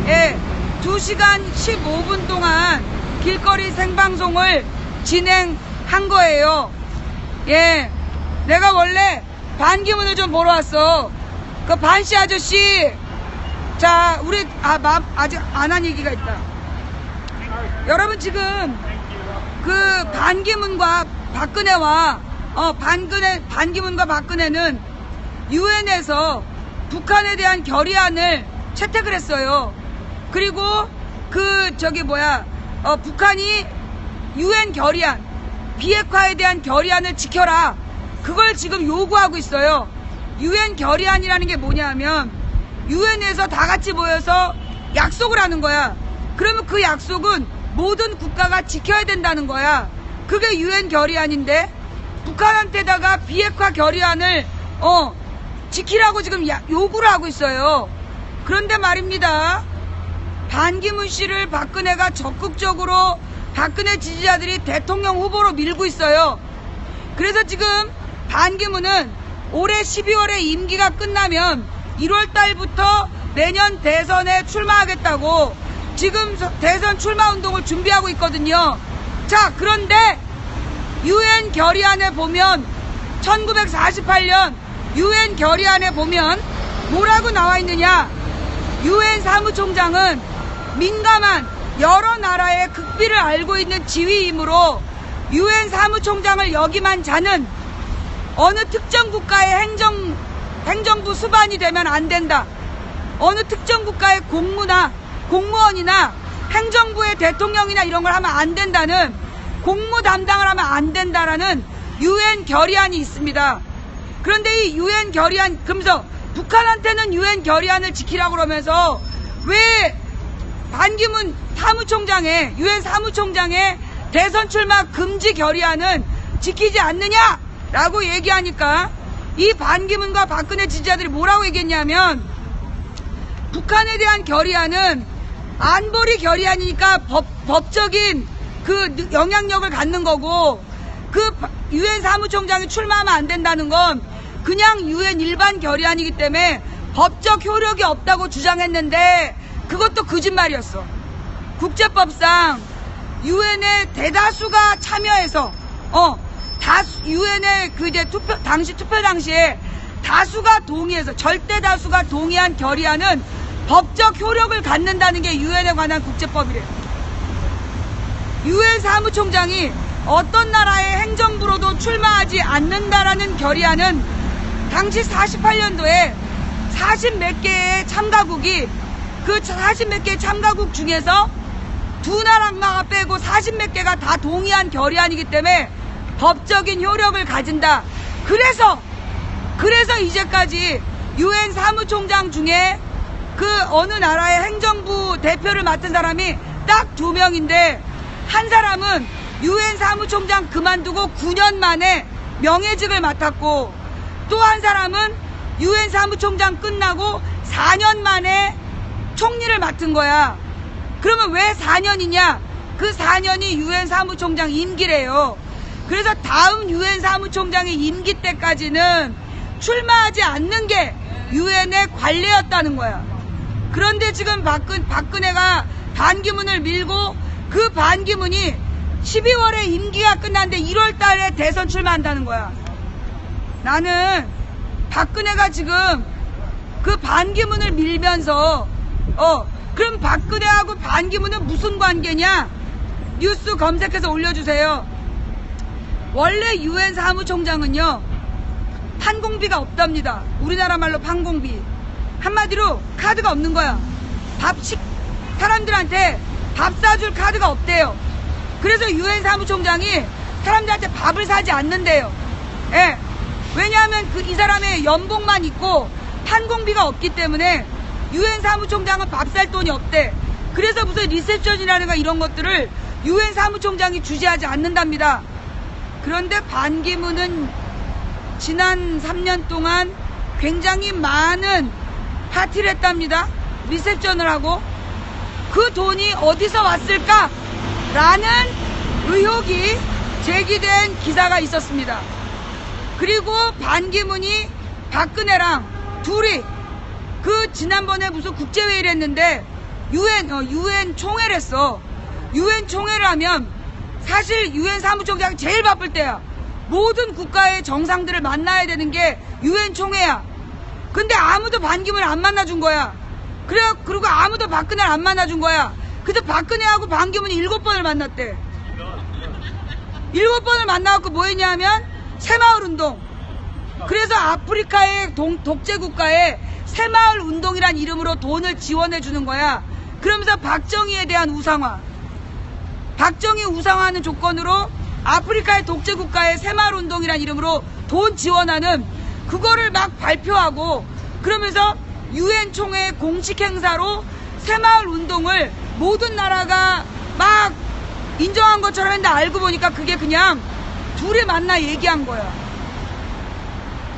A: 예, 2시간 15분 동안 길거리 생방송을 진행한 거예요. 예. 내가 원래 반기문을 좀 보러 왔어. 그 반씨 아저씨. 자, 우리 아직 안 한 얘기가 있다. 여러분 지금 그 반기문과 박근혜와 반기문과 박근혜는 UN에서 북한에 대한 결의안을 채택을 했어요. 그리고 북한이 UN 결의안, 비핵화에 대한 결의안을 지켜라. 그걸 지금 요구하고 있어요. UN 결의안이라는 게 뭐냐면 UN에서 다 같이 모여서 약속을 하는 거야. 그러면 그 약속은 모든 국가가 지켜야 된다는 거야. 그게 UN 결의안인데 북한한테다가 비핵화 결의안을 지키라고 지금 요구를 하고 있어요. 그런데 말입니다. 반기문 씨를 박근혜가 적극적으로 박근혜 지지자들이 대통령 후보로 밀고 있어요. 그래서 지금 반기문은 올해 12월에 임기가 끝나면 1월 달부터 내년 대선에 출마하겠다고 지금 대선 출마 운동을 준비하고 있거든요. 자, 그런데 UN 결의안에 보면 1948년 UN 결의안에 보면 뭐라고 나와 있느냐? UN 사무총장은 민감한 여러 나라의 극비를 알고 있는 지위이므로 UN 사무총장을 역임한 자는 어느 특정 국가의 행정부 수반이 되면 안 된다. 어느 특정 국가의 공무원이나 행정부의 대통령이나 이런 걸 하면 안 된다는, 공무 담당을 하면 안 된다라는 UN 결의안이 있습니다. 그런데 이 UN 결의안, 그러면서 북한한테는 UN 결의안을 지키라고 그러면서 왜 반기문 사무총장의, UN 사무총장의 대선 출마 금지 결의안은 지키지 않느냐라고 얘기하니까 이 반기문과 박근혜 지지자들이 뭐라고 얘기했냐면, 북한에 대한 결의안은 안보리 결의안이니까 법적인 그 영향력을 갖는 거고, 그 UN 사무총장이 출마하면 안 된다는 건 그냥 UN 일반 결의안이기 때문에 법적 효력이 없다고 주장했는데 그것도 거짓말이었어. 국제법상 UN의 대다수가 참여해서 UN의 그 이제 투표 당시에 다수가 동의해서, 절대 다수가 동의한 결의안은 법적 효력을 갖는다는 게 UN에 관한 국제법이래요. UN 사무총장이 어떤 나라의 행정부로도 출마하지 않는다라는 결의안은 당시 48년도에 40몇 개의 참가국이, 그 40몇 개의 참가국 중에서 두 나라가 빼고 40몇 개가 다 동의한 결의안이기 때문에 법적인 효력을 가진다. 그래서 이제까지 UN 사무총장 중에 그 어느 나라의 행정부 대표를 맡은 사람이 딱 2명인데 한 사람은 유엔 사무총장 그만두고 9년 만에 명예직을 맡았고 또 한 사람은 유엔 사무총장 끝나고 4년 만에 총리를 맡은 거야. 그러면 왜 4년이냐? 그 4년이 유엔 사무총장 임기래요. 그래서 다음 유엔 사무총장의 임기 때까지는 출마하지 않는 게 유엔의 관례였다는 거야. 그런데 지금 박근혜가 반기문을 밀고 그 반기문이 12월에 임기가 끝났는데 1월 달에 대선 출마한다는 거야. 나는 박근혜가 지금 그 반기문을 밀면서 그럼 박근혜하고 반기문은 무슨 관계냐? 뉴스 검색해서 올려주세요. 원래 유엔 사무총장은요 판공비가 없답니다. 우리나라 말로 판공비. 한마디로 카드가 없는 거야. 사람들한테 밥 사줄 카드가 없대요. 그래서 유엔 사무총장이 사람들한테 밥을 사지 않는데요. 예. 왜냐하면 이 사람의 연봉만 있고 판공비가 없기 때문에 유엔 사무총장은 밥 살 돈이 없대. 그래서 무슨 리셉션이라든가 이런 것들을 유엔 사무총장이 주재하지 않는답니다. 그런데 반기문은 지난 3년 동안 굉장히 많은 파티를 했답니다. 리셉션을 하고. 그 돈이 어디서 왔을까? 라는 의혹이 제기된 기사가 있었습니다. 그리고 반기문이 박근혜랑 둘이 그 지난번에 무슨 국제회의를 했는데 유엔 총회를 했어. 유엔 총회를 하면 사실 유엔 사무총장이 제일 바쁠 때야. 모든 국가의 정상들을 만나야 되는 게 유엔 총회야. 근데 아무도 반기문을 안 만나준 거야. 그리고 아무도 박근혜를 안 만나준 거야. 그래서 박근혜하고 반기문이 7번을 만났대. 7번을 만나갖고 뭐 했냐면 새마을운동. 그래서 아프리카의 독재국가에 새마을운동이란 이름으로 돈을 지원해 주는 거야. 그러면서 박정희에 대한 우상화. 박정희 우상화하는 조건으로 아프리카의 독재국가에 새마을운동이란 이름으로 돈 지원하는 그거를 막 발표하고 그러면서 유엔 총회 공식 행사로 새마을운동을 모든 나라가 막 인정한 것처럼 했는데 알고 보니까 그게 그냥 둘이 만나 얘기한 거야.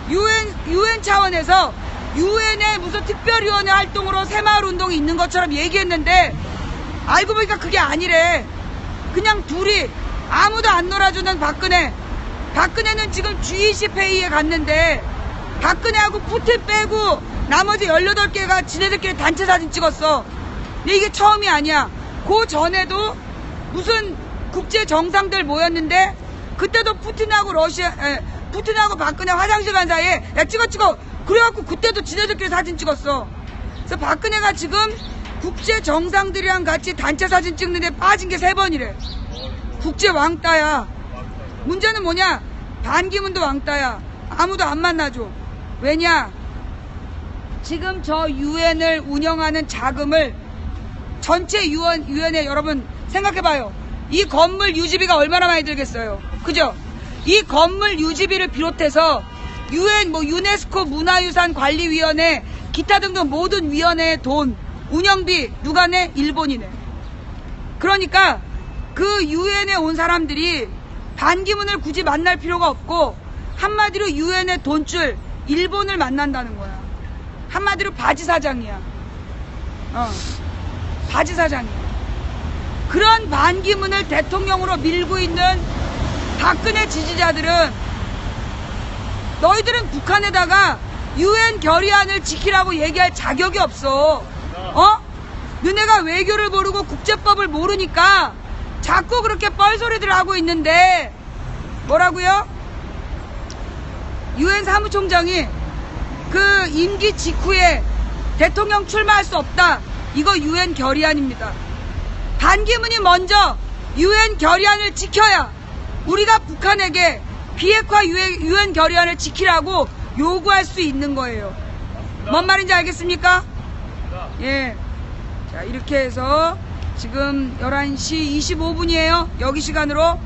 A: 유엔 차원에서 유엔의 무슨 특별위원회 활동으로 새마을운동이 있는 것처럼 얘기했는데 알고 보니까 그게 아니래. 그냥 둘이 아무도 안 놀아주는 박근혜. 박근혜는 지금 G20 회의에 갔는데 박근혜하고 푸틴 빼고 나머지 18개가 지네들끼리 단체 사진 찍었어. 근데 이게 처음이 아니야. 그 전에도 무슨 국제 정상들 모였는데 그때도 푸틴하고 박근혜 화장실 간 사이에 야 찍어 그래갖고 그때도 지네들끼리 사진 찍었어. 그래서 박근혜가 지금 국제 정상들이랑 같이 단체 사진 찍는데 빠진 게 3번이래. 국제 왕따야. 문제는 뭐냐? 반기문도 왕따야. 아무도 안 만나줘. 왜냐? 지금 저 유엔을 운영하는 자금을 전체 유엔에 여러분 생각해봐요. 이 건물 유지비가 얼마나 많이 들겠어요. 그죠? 이 건물 유지비를 비롯해서 유엔 유네스코 문화유산관리위원회 기타 등등 모든 위원회의 돈 운영비 누가 내? 일본이네. 그러니까 그 유엔에 온 사람들이 반기문을 굳이 만날 필요가 없고 한마디로 유엔의 돈줄 일본을 만난다는 거야. 한마디로 바지 사장이야. 바지 사장이야. 그런 반기문을 대통령으로 밀고 있는 박근혜 지지자들은 너희들은 북한에다가 유엔 결의안을 지키라고 얘기할 자격이 없어. 너네가 외교를 모르고 국제법을 모르니까 자꾸 그렇게 뻘소리들 하고 있는데 뭐라고요? 유엔 사무총장이 그 임기 직후에 대통령 출마할 수 없다. 이거 유엔 결의안입니다. 반기문이 먼저 유엔 결의안을 지켜야 우리가 북한에게 비핵화 유엔 결의안을 지키라고 요구할 수 있는 거예요. 뭔 말인지 알겠습니까? 예. 자, 이렇게 해서 지금 11시 25분이에요. 여기 시간으로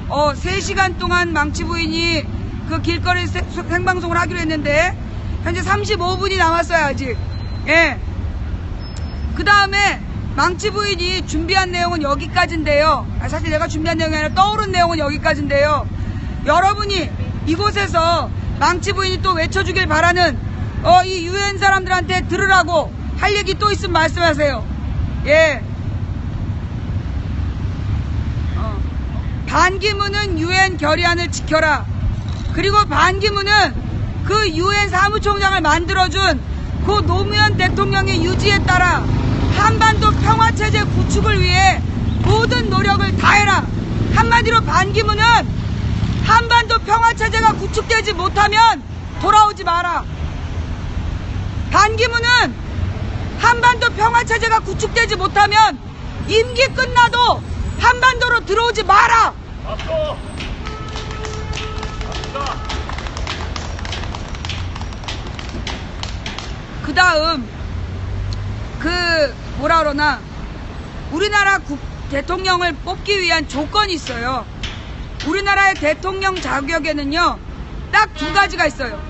A: 3시간 동안 망치 부인이 그 길거리 생방송을 하기로 했는데 현재 35분이 남았어요. 아직. 예. 그 다음에 망치 부인이 준비한 내용은 여기까지인데요. 사실 내가 준비한 내용이 아니라 떠오른 내용은 여기까지인데요. 여러분이 이곳에서 망치 부인이 또 외쳐주길 바라는 이 유엔 사람들한테 들으라고 할 얘기 또 있으면 말씀하세요. 예. 반기문은 유엔 결의안을 지켜라. 그리고 반기문은 그 유엔 사무총장을 만들어준 그 노무현 대통령의 유지에 따라 한반도 평화체제 구축을 위해 모든 노력을 다해라. 한마디로 반기문은 한반도 평화체제가 구축되지 못하면 돌아오지 마라. 반기문은 한반도 평화체제가 구축되지 못하면 임기 끝나도 한반도로 들어오지 마라. 그 다음 뭐라 그러나 우리나라 대통령을 뽑기 위한 조건이 있어요. 우리나라의 대통령 자격에는요 딱 두 가지가 있어요.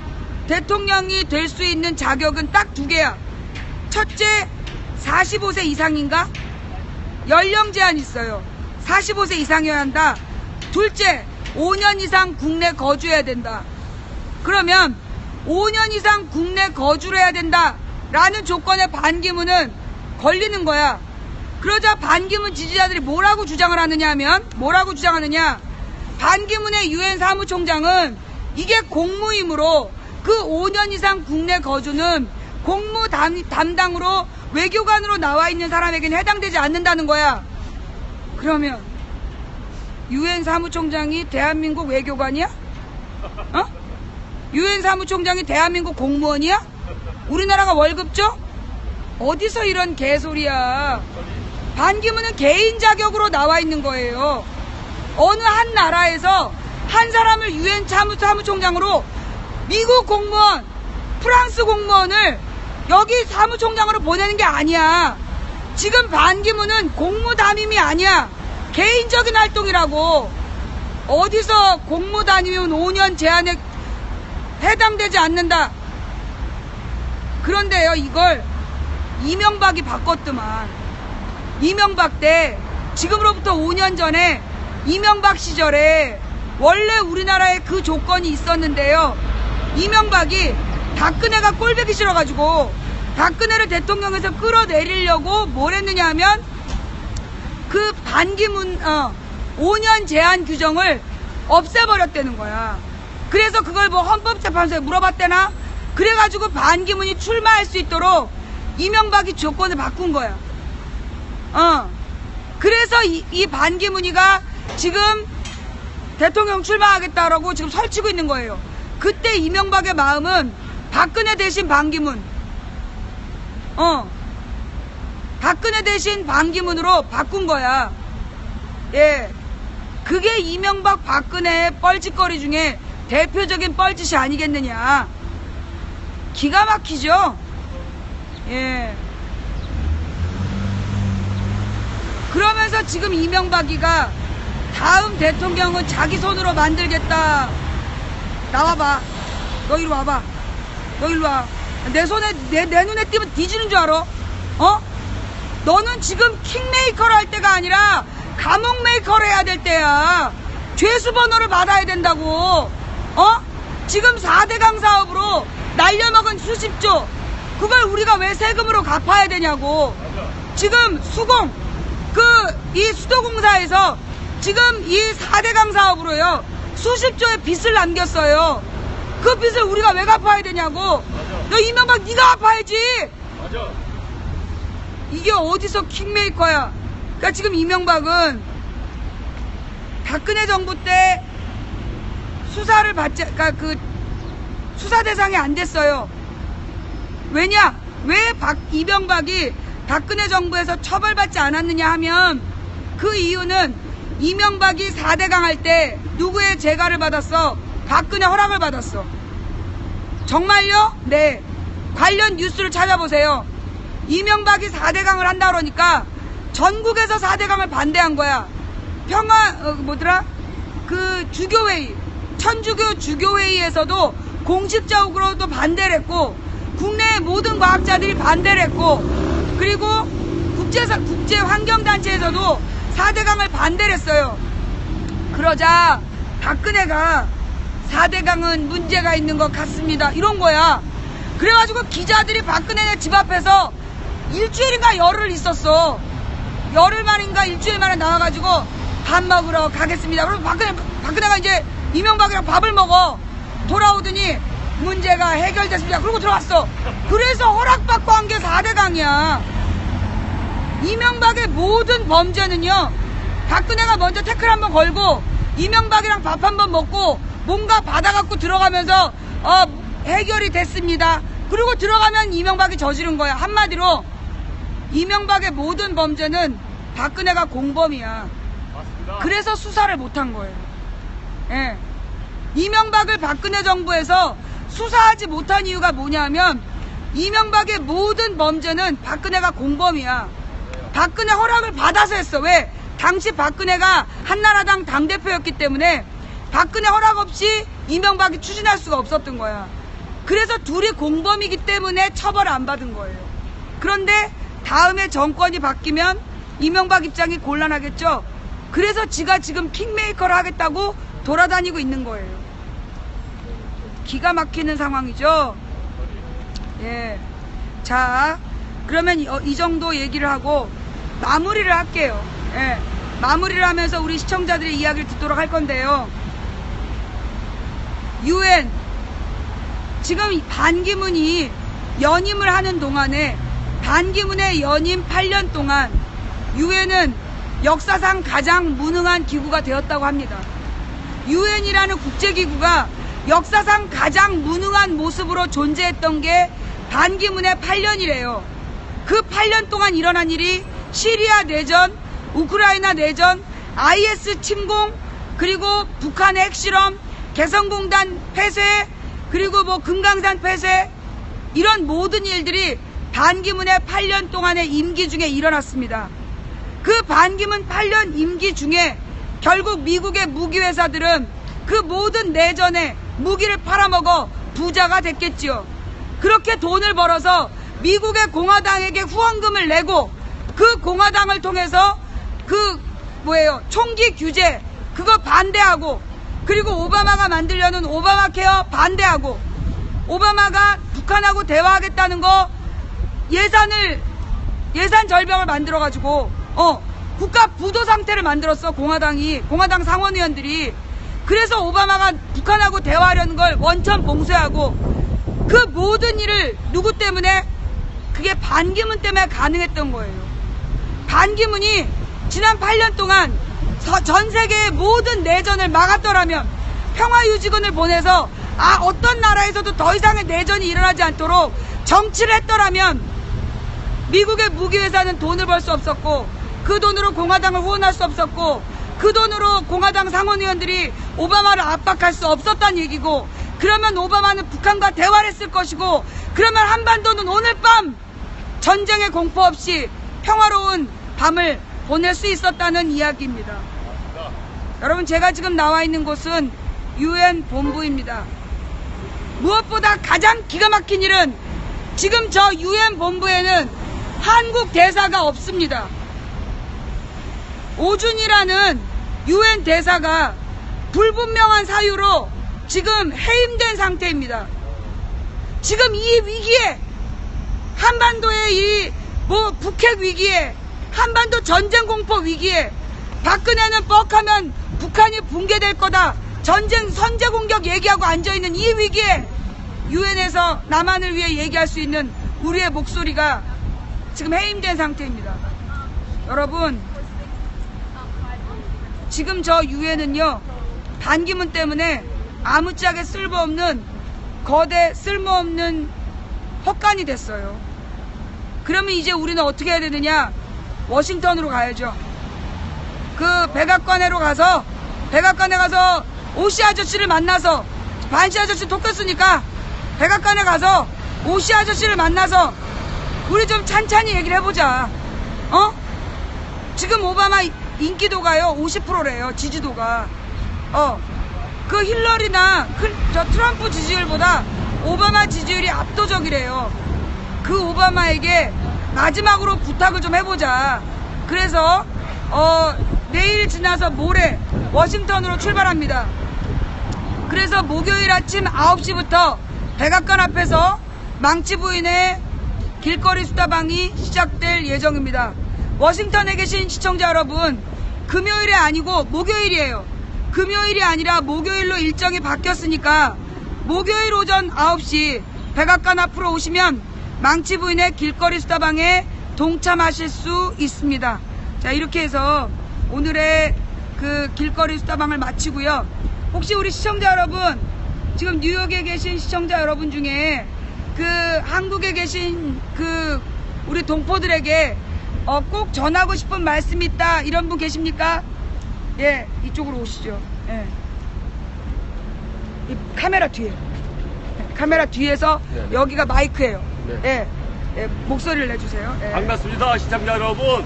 A: 대통령이 될 수 있는 자격은 딱 두 개야. 첫째, 45세 이상인가? 연령 제한이 있어요. 45세 이상이어야 한다. 둘째, 5년 이상 국내 거주해야 된다. 그러면 5년 이상 국내 거주를 해야 된다 라는 조건에 반기문은 걸리는 거야. 그러자 반기문 지지자들이 뭐라고 주장을 하느냐 하면, 뭐라고 주장하느냐, 반기문의 유엔 사무총장은 이게 공무이므로 그 5년 이상 국내 거주는 공무 담당으로 외교관으로 나와 있는 사람에게는 해당되지 않는다는 거야. 그러면 유엔 사무총장이 대한민국 외교관이야? 유엔 사무총장이 대한민국 공무원이야? 우리나라가 월급 줘? 어디서 이런 개소리야. 반기문은 개인 자격으로 나와 있는 거예요. 어느 한 나라에서 한 사람을 유엔 사무총장으로, 미국 공무원, 프랑스 공무원을 여기 사무총장으로 보내는 게 아니야. 지금 반기문은 공무 담임이 아니야. 개인적인 활동이라고. 어디서 공무 담임은 5년 제한에 해당되지 않는다. 그런데요, 이걸 이명박이 바꿨더만. 이명박 때, 지금으로부터 5년 전에 이명박 시절에 원래 우리나라에 그 조건이 있었는데요. 이명박이 박근혜가 꼴보기 싫어가지고 박근혜를 대통령에서 끌어내리려고 뭘 했느냐 하면 그 반기문 5년 제한 규정을 없애버렸다는 거야. 그래서 그걸 뭐 헌법재판소에 물어봤대나? 그래가지고 반기문이 출마할 수 있도록 이명박이 조건을 바꾼 거야. 그래서 이 반기문이가 지금 대통령 출마하겠다라고 지금 설치고 있는 거예요. 그때 이명박의 마음은 박근혜 대신 반기문, 박근혜 대신 반기문으로 바꾼 거야. 예, 그게 이명박 박근혜의 뻘짓거리 중에 대표적인 뻘짓이 아니겠느냐. 기가 막히죠. 예. 그러면서 지금 이명박이가 다음 대통령은 자기 손으로 만들겠다. 나와봐. 너 이리 와봐. 너 이리 와. 내 손에, 내 눈에 띄면 뒤지는 줄 알아? 너는 지금 킹메이커를 할 때가 아니라 감옥 메이커를 해야 될 때야. 죄수 번호를 받아야 된다고. 지금 4대강 사업으로 날려먹은 수십조. 그걸 우리가 왜 세금으로 갚아야 되냐고. 지금 수공, 이 수도공사에서 지금 이 4대강 사업으로요, 수십조의 빚을 남겼어요. 그 빚을 우리가 왜 갚아야 되냐고. 너 이명박 네가 갚아야지. 맞아. 이게 어디서 킹메이커야. 그러니까 지금 이명박은 박근혜 정부 때 수사를 받지, 그러니까 그 수사 대상이 안 됐어요. 왜냐? 왜 이명박이 박근혜 정부에서 처벌받지 않았느냐 하면 그 이유는 이명박이 4대강 할 때 누구의 재가를 받았어? 박근혜 허락을 받았어. 정말요? 네. 관련 뉴스를 찾아보세요. 이명박이 4대강을 한다 그러니까 전국에서 4대강을 반대한 거야. 그 주교회의, 천주교 주교회의에서도 공식적으로도 반대를 했고, 국내의 모든 과학자들이 반대를 했고, 그리고 국제 환경단체에서도 4대강을 반대를 했어요. 그러자 박근혜가 4대강은 문제가 있는 것 같습니다. 이런 거야. 그래가지고 기자들이 박근혜 집 앞에서 일주일인가 열흘 있었어. 열흘 만인가 일주일 만에 나와가지고 밥 먹으러 가겠습니다. 그럼 박근혜가 이제 이명박이랑 밥을 먹어. 돌아오더니 문제가 해결됐습니다. 그러고 들어왔어. 그래서 허락받고 한 게 4대강이야. 이명박의 모든 범죄는요, 박근혜가 먼저 태클 한번 걸고 이명박이랑 밥 한번 먹고 뭔가 받아갖고 들어가면서 해결이 됐습니다. 그리고 들어가면 이명박이 저지른 거야. 한마디로 이명박의 모든 범죄는 박근혜가 공범이야.
B: 맞습니다.
A: 그래서 수사를 못한 거예요. 예. 이명박을 박근혜 정부에서 수사하지 못한 이유가 뭐냐면 이명박의 모든 범죄는 박근혜가 공범이야. 박근혜 허락을 받아서 했어. 왜? 당시 박근혜가 한나라당 당대표였기 때문에 박근혜 허락 없이 이명박이 추진할 수가 없었던 거야. 그래서 둘이 공범이기 때문에 처벌을 안 받은 거예요. 그런데 다음에 정권이 바뀌면 이명박 입장이 곤란하겠죠. 그래서 지가 지금 킹메이커를 하겠다고 돌아다니고 있는 거예요. 기가 막히는 상황이죠. 예. 자, 그러면 이 정도 얘기를 하고 마무리를 할게요. 예. 마무리를 하면서 우리 시청자들의 이야기를 듣도록 할 건데요. UN 지금 반기문이 연임을 하는 동안에 반기문의 연임 8년 동안 UN은 역사상 가장 무능한 기구가 되었다고 합니다. UN이라는 국제기구가 역사상 가장 무능한 모습으로 존재했던 게 반기문의 8년이래요. 그 8년 동안 일어난 일이 시리아 내전, 우크라이나 내전, IS 침공, 그리고 북한의 핵실험, 개성공단 폐쇄, 그리고 뭐 금강산 폐쇄, 이런 모든 일들이 반기문의 8년 동안의 임기 중에 일어났습니다. 그 반기문 8년 임기 중에 결국 미국의 무기회사들은 그 모든 내전에 무기를 팔아먹어 부자가 됐겠지요. 그렇게 돈을 벌어서 미국의 공화당에게 후원금을 내고 그 공화당을 통해서 총기 규제 그거 반대하고, 그리고 오바마가 만들려는 오바마 케어 반대하고, 오바마가 북한하고 대화하겠다는 거 예산 절벽을 만들어가지고 국가 부도 상태를 만들었어. 공화당 상원의원들이. 그래서 오바마가 북한하고 대화하려는 걸 원천 봉쇄하고, 그 모든 일을 누구 때문에? 그게 반기문 때문에 가능했던 거예요. 반기문이 지난 8년 동안 전 세계의 모든 내전을 막았더라면, 평화유지군을 보내서 어떤 나라에서도 더 이상의 내전이 일어나지 않도록 정치를 했더라면 미국의 무기회사는 돈을 벌 수 없었고, 그 돈으로 공화당을 후원할 수 없었고, 그 돈으로 공화당 상원의원들이 오바마를 압박할 수 없었단 얘기고, 그러면 오바마는 북한과 대화를 했을 것이고, 그러면 한반도는 오늘 밤 전쟁의 공포 없이 평화로운 밤을 보낼 수 있었다는 이야기입니다. 여러분, 제가 지금 나와 있는 곳은 UN 본부입니다. 무엇보다 가장 기가 막힌 일은 지금 저 UN 본부에는 한국 대사가 없습니다. 오준이라는 UN 대사가 불분명한 사유로 지금 해임된 상태입니다. 지금 이 위기에, 한반도의 이 북핵 위기에, 한반도 전쟁 공포 위기에, 박근혜는 뻑하면 북한이 붕괴될 거다, 전쟁 선제 공격 얘기하고 앉아있는 이 위기에 UN에서 남한을 위해 얘기할 수 있는 우리의 목소리가 지금 해임된 상태입니다. 여러분, 지금 저 UN은요, 반기문 때문에 아무짝에 쓸모없는 거대 쓸모없는 헛간이 됐어요. 그러면 이제 우리는 어떻게 해야 되느냐? 워싱턴으로 가야죠. 그 백악관에 가서 오씨 아저씨를 만나서, 반씨 아저씨 토꼈으니까 백악관에 가서 오씨 아저씨를 만나서 우리 좀 찬찬히 얘기를 해보자. 지금 오바마 인기도가요 50%래요. 지지도가. 그 힐러리나 저 트럼프 지지율보다 오바마 지지율이 압도적이래요. 그 오바마에게 마지막으로 부탁을 좀 해보자. 그래서 내일 지나서 모레 워싱턴으로 출발합니다. 그래서 목요일 아침 9시부터 백악관 앞에서 망치 부인의 길거리 수다방이 시작될 예정입니다. 워싱턴에 계신 시청자 여러분, 금요일이 아니고 목요일이에요. 금요일이 아니라 목요일로 일정이 바뀌었으니까 목요일 오전 9시 백악관 앞으로 오시면 망치 부인의 길거리 수다방에 동참하실 수 있습니다. 자, 이렇게 해서 오늘의 그 길거리 수다방을 마치고요. 혹시 우리 시청자 여러분, 지금 뉴욕에 계신 시청자 여러분 중에 그 한국에 계신 그 우리 동포들에게 꼭 전하고 싶은 말씀이 있다, 이런 분 계십니까? 예, 이쪽으로 오시죠. 예. 이 카메라 뒤에. 카메라 뒤에서
C: 네.
A: 여기가 마이크예요.
C: 네.
A: 예. 예, 목소리를 내주세요. 예.
C: 반갑습니다, 시청자 여러분.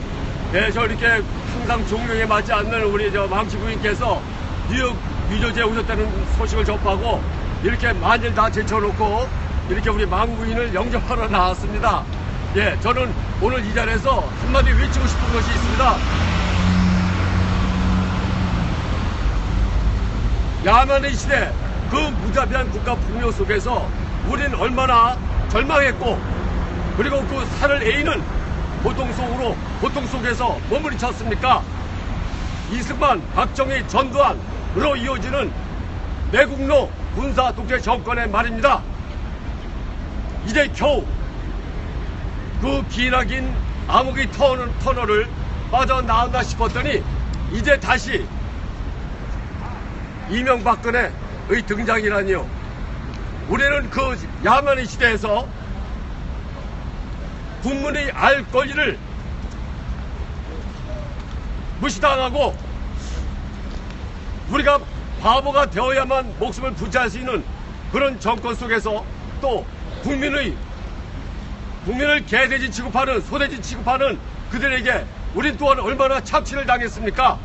C: 네, 저 이렇게 항상 종료에 맞지 않는 우리 저 망치 부인께서 뉴욕 위조제에 오셨다는 소식을 접하고 이렇게 만일 다 제쳐놓고 이렇게 우리 망 부인을 영접하러 나왔습니다. 예, 저는 오늘 이 자리에서 한마디 외치고 싶은 것이 있습니다. 야만의 시대, 그 무자비한 국가 폭력 속에서 우리는 얼마나 절망했고, 그리고 그 살을 에이는 고통 속에서 머무르쳤습니까? 이승만, 박정희, 전두환으로 이어지는 매국노 군사 독재 정권의 말입니다. 이제 겨우 그 기나긴 암흑의 터널을 빠져나온다 싶었더니 이제 다시 이명박근혜의 등장이라니요. 우리는 그 야만의 시대에서 국민의 알 권리를 무시당하고 우리가 바보가 되어야만 목숨을 부지할 수 있는 그런 정권 속에서 또 국민을 개돼지 취급하는, 소돼지 취급하는 그들에게 우린 또한 얼마나 착취를 당했습니까?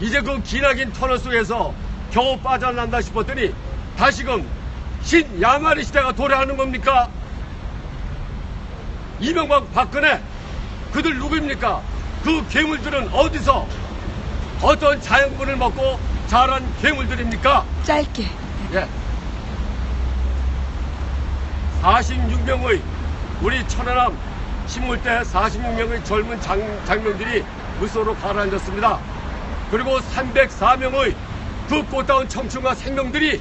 C: 이제 그 기나긴 터널 속에서 겨우 빠져난다 싶었더니 다시금 신야만의 시대가 도래하는 겁니까? 이명박, 박근혜, 그들 누구입니까? 그 괴물들은 어디서 어떤 자연분을 먹고 자란 괴물들입니까?
A: 짧게.
C: 예. 46명의 우리 천안함 침몰 때 46명의 젊은 장병들이 물속으로 가라앉았습니다. 그리고 304명의 그 꽃다운 청춘과 생명들이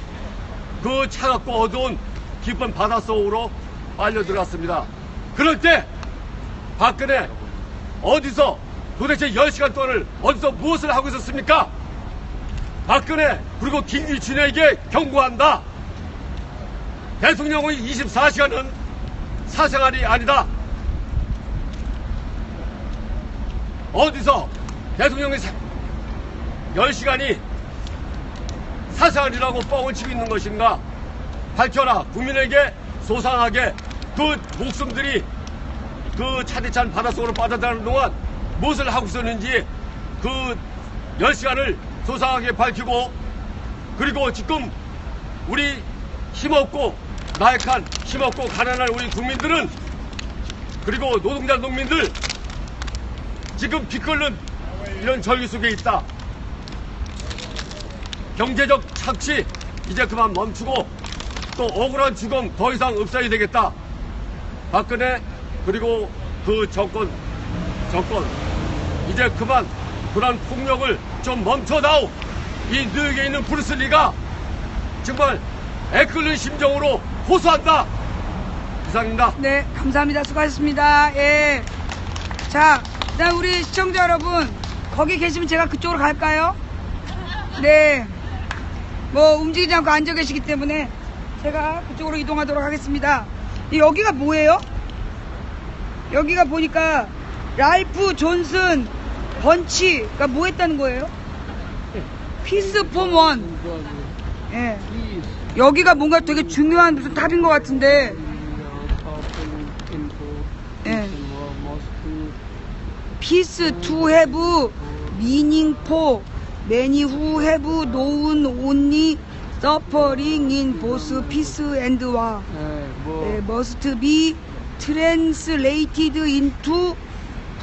C: 그 차갑고 어두운 깊은 바닷속으로 빨려들어갔습니다. 그럴 때 박근혜 어디서 도대체 10시간 동안을 어디서 무엇을 하고 있었습니까? 박근혜 그리고 김유진에게 경고한다. 대통령의 24시간은 사생활이 아니다. 어디서 대통령의 10시간이 사생활이라고 뻥을 치고 있는 것인가? 밝혀라. 국민에게 소상하게 그 목숨들이 그 차디찬 바닷속으로 빠져나가는 동안 무엇을 하고 있었는지 그 10시간을 소상하게 밝히고, 그리고 지금 우리 힘없고 나약한, 힘없고 가난한 우리 국민들은, 그리고 노동자 농민들 지금 피 끓는 이런 절기 속에 있다. 경제적 착취 이제 그만 멈추고 또 억울한 죽음 더 이상 없어야 되겠다. 박근혜 그리고 그 정권 이제 그만 그런 폭력을 좀 멈춰다오. 이 뉴욕에 있는 브루슬리가 정말 애끓는 심정으로 호소한다. 이상입니다.
A: 네, 감사합니다. 수고하셨습니다. 예. 자, 그다음 우리 시청자 여러분, 거기 계시면 제가 그쪽으로 갈까요? 네. 뭐 움직이지 않고 앉아 계시기 때문에 제가 그쪽으로 이동하도록 하겠습니다. 여기가 뭐예요? 여기가 보니까 랄프 존슨 번치가 뭐 했다는 거예요? 피스 폼 원. 예. 여기가 뭔가 되게 중요한 무슨 탑인 것 같은데. 예. Peace to have meaning for many who have known only suffering in both peace and war. Must be translated into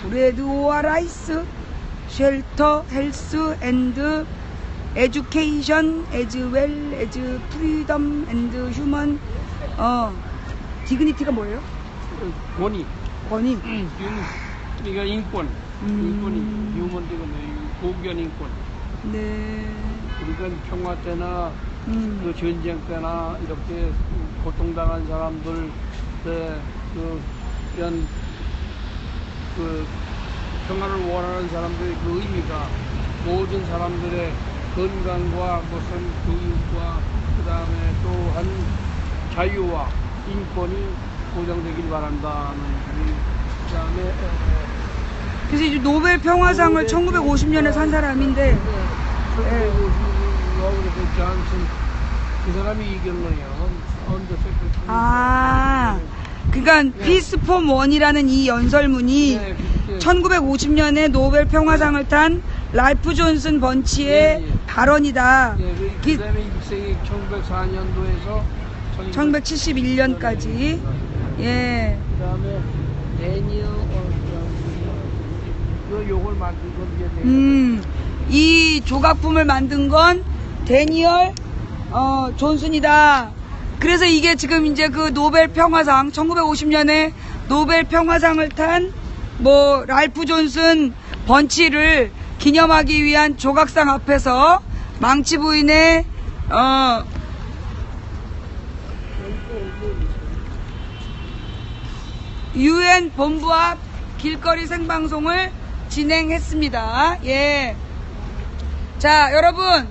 A: bread or rice, shelter, health, and education, as well as freedom and human dignity가 뭐예요?
B: 권위.
A: 권위.
B: 그러니까 인권. 인권이 휴먼 디그니티, 고견 인권.
A: 네.
B: 그러니까 평화 때나 그 전쟁 때나 이렇게 고통당한 사람들 이런 그 평화를 원하는 사람들의 그 의미가 모든 사람들의 건강과 무슨 교육과 그 다음에 또한 자유와 인권이 보장되길 바란다는 그 다음에
A: 그래서 이제 노벨 평화상을 1950년에 산 사람인데,
B: 존슨 그 사람이 이겼네요.
A: 그러니까 피스 폼 원이라는 이 연설문이 1950년에 노벨 평화상을 탄 랄프 존슨 번치의 발언이다.
B: 그 다음에 1904년도에서
A: 1971년까지. 예.
B: 그 다음에 데니얼 요걸 만든 건
A: 이 조각품을 만든 건 데니얼 존슨이다. 그래서 이게 지금 이제 그 노벨 평화상 1950년에 노벨 평화상을 탄 뭐 랄프 존슨 번치를 기념하기 위한 조각상 앞에서 망치 부인의 UN 본부 앞 길거리 생방송을 진행했습니다. 예. 자, 여러분,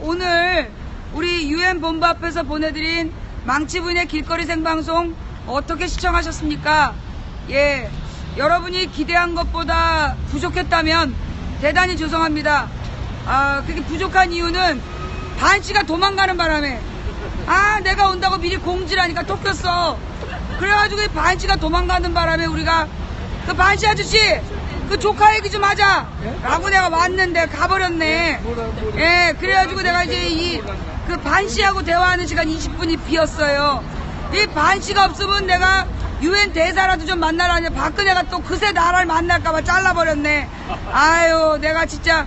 A: 오늘 우리 UN 본부 앞에서 보내드린 망치 부인의 길거리 생방송 어떻게 시청하셨습니까? 예. 여러분이 기대한 것보다 부족했다면 대단히 죄송합니다. 그게 부족한 이유는 반씨가 도망가는 바람에 내가 온다고 미리 공지를 하니까 쫓겼어. 그래가지고 이 반씨가 도망가는 바람에 우리가 그 반씨 아저씨 그 조카 얘기 좀 하자 라고 내가 왔는데 가버렸네. 예, 그래가지고 내가 이제 그 반씨하고 대화하는 시간 20분이 비었어요. 이 반씨가 없으면 내가 UN 대사라도 좀 만나라 하는데 박근혜가 또 그새 나를 만날까봐 잘라버렸네. 아유, 내가 진짜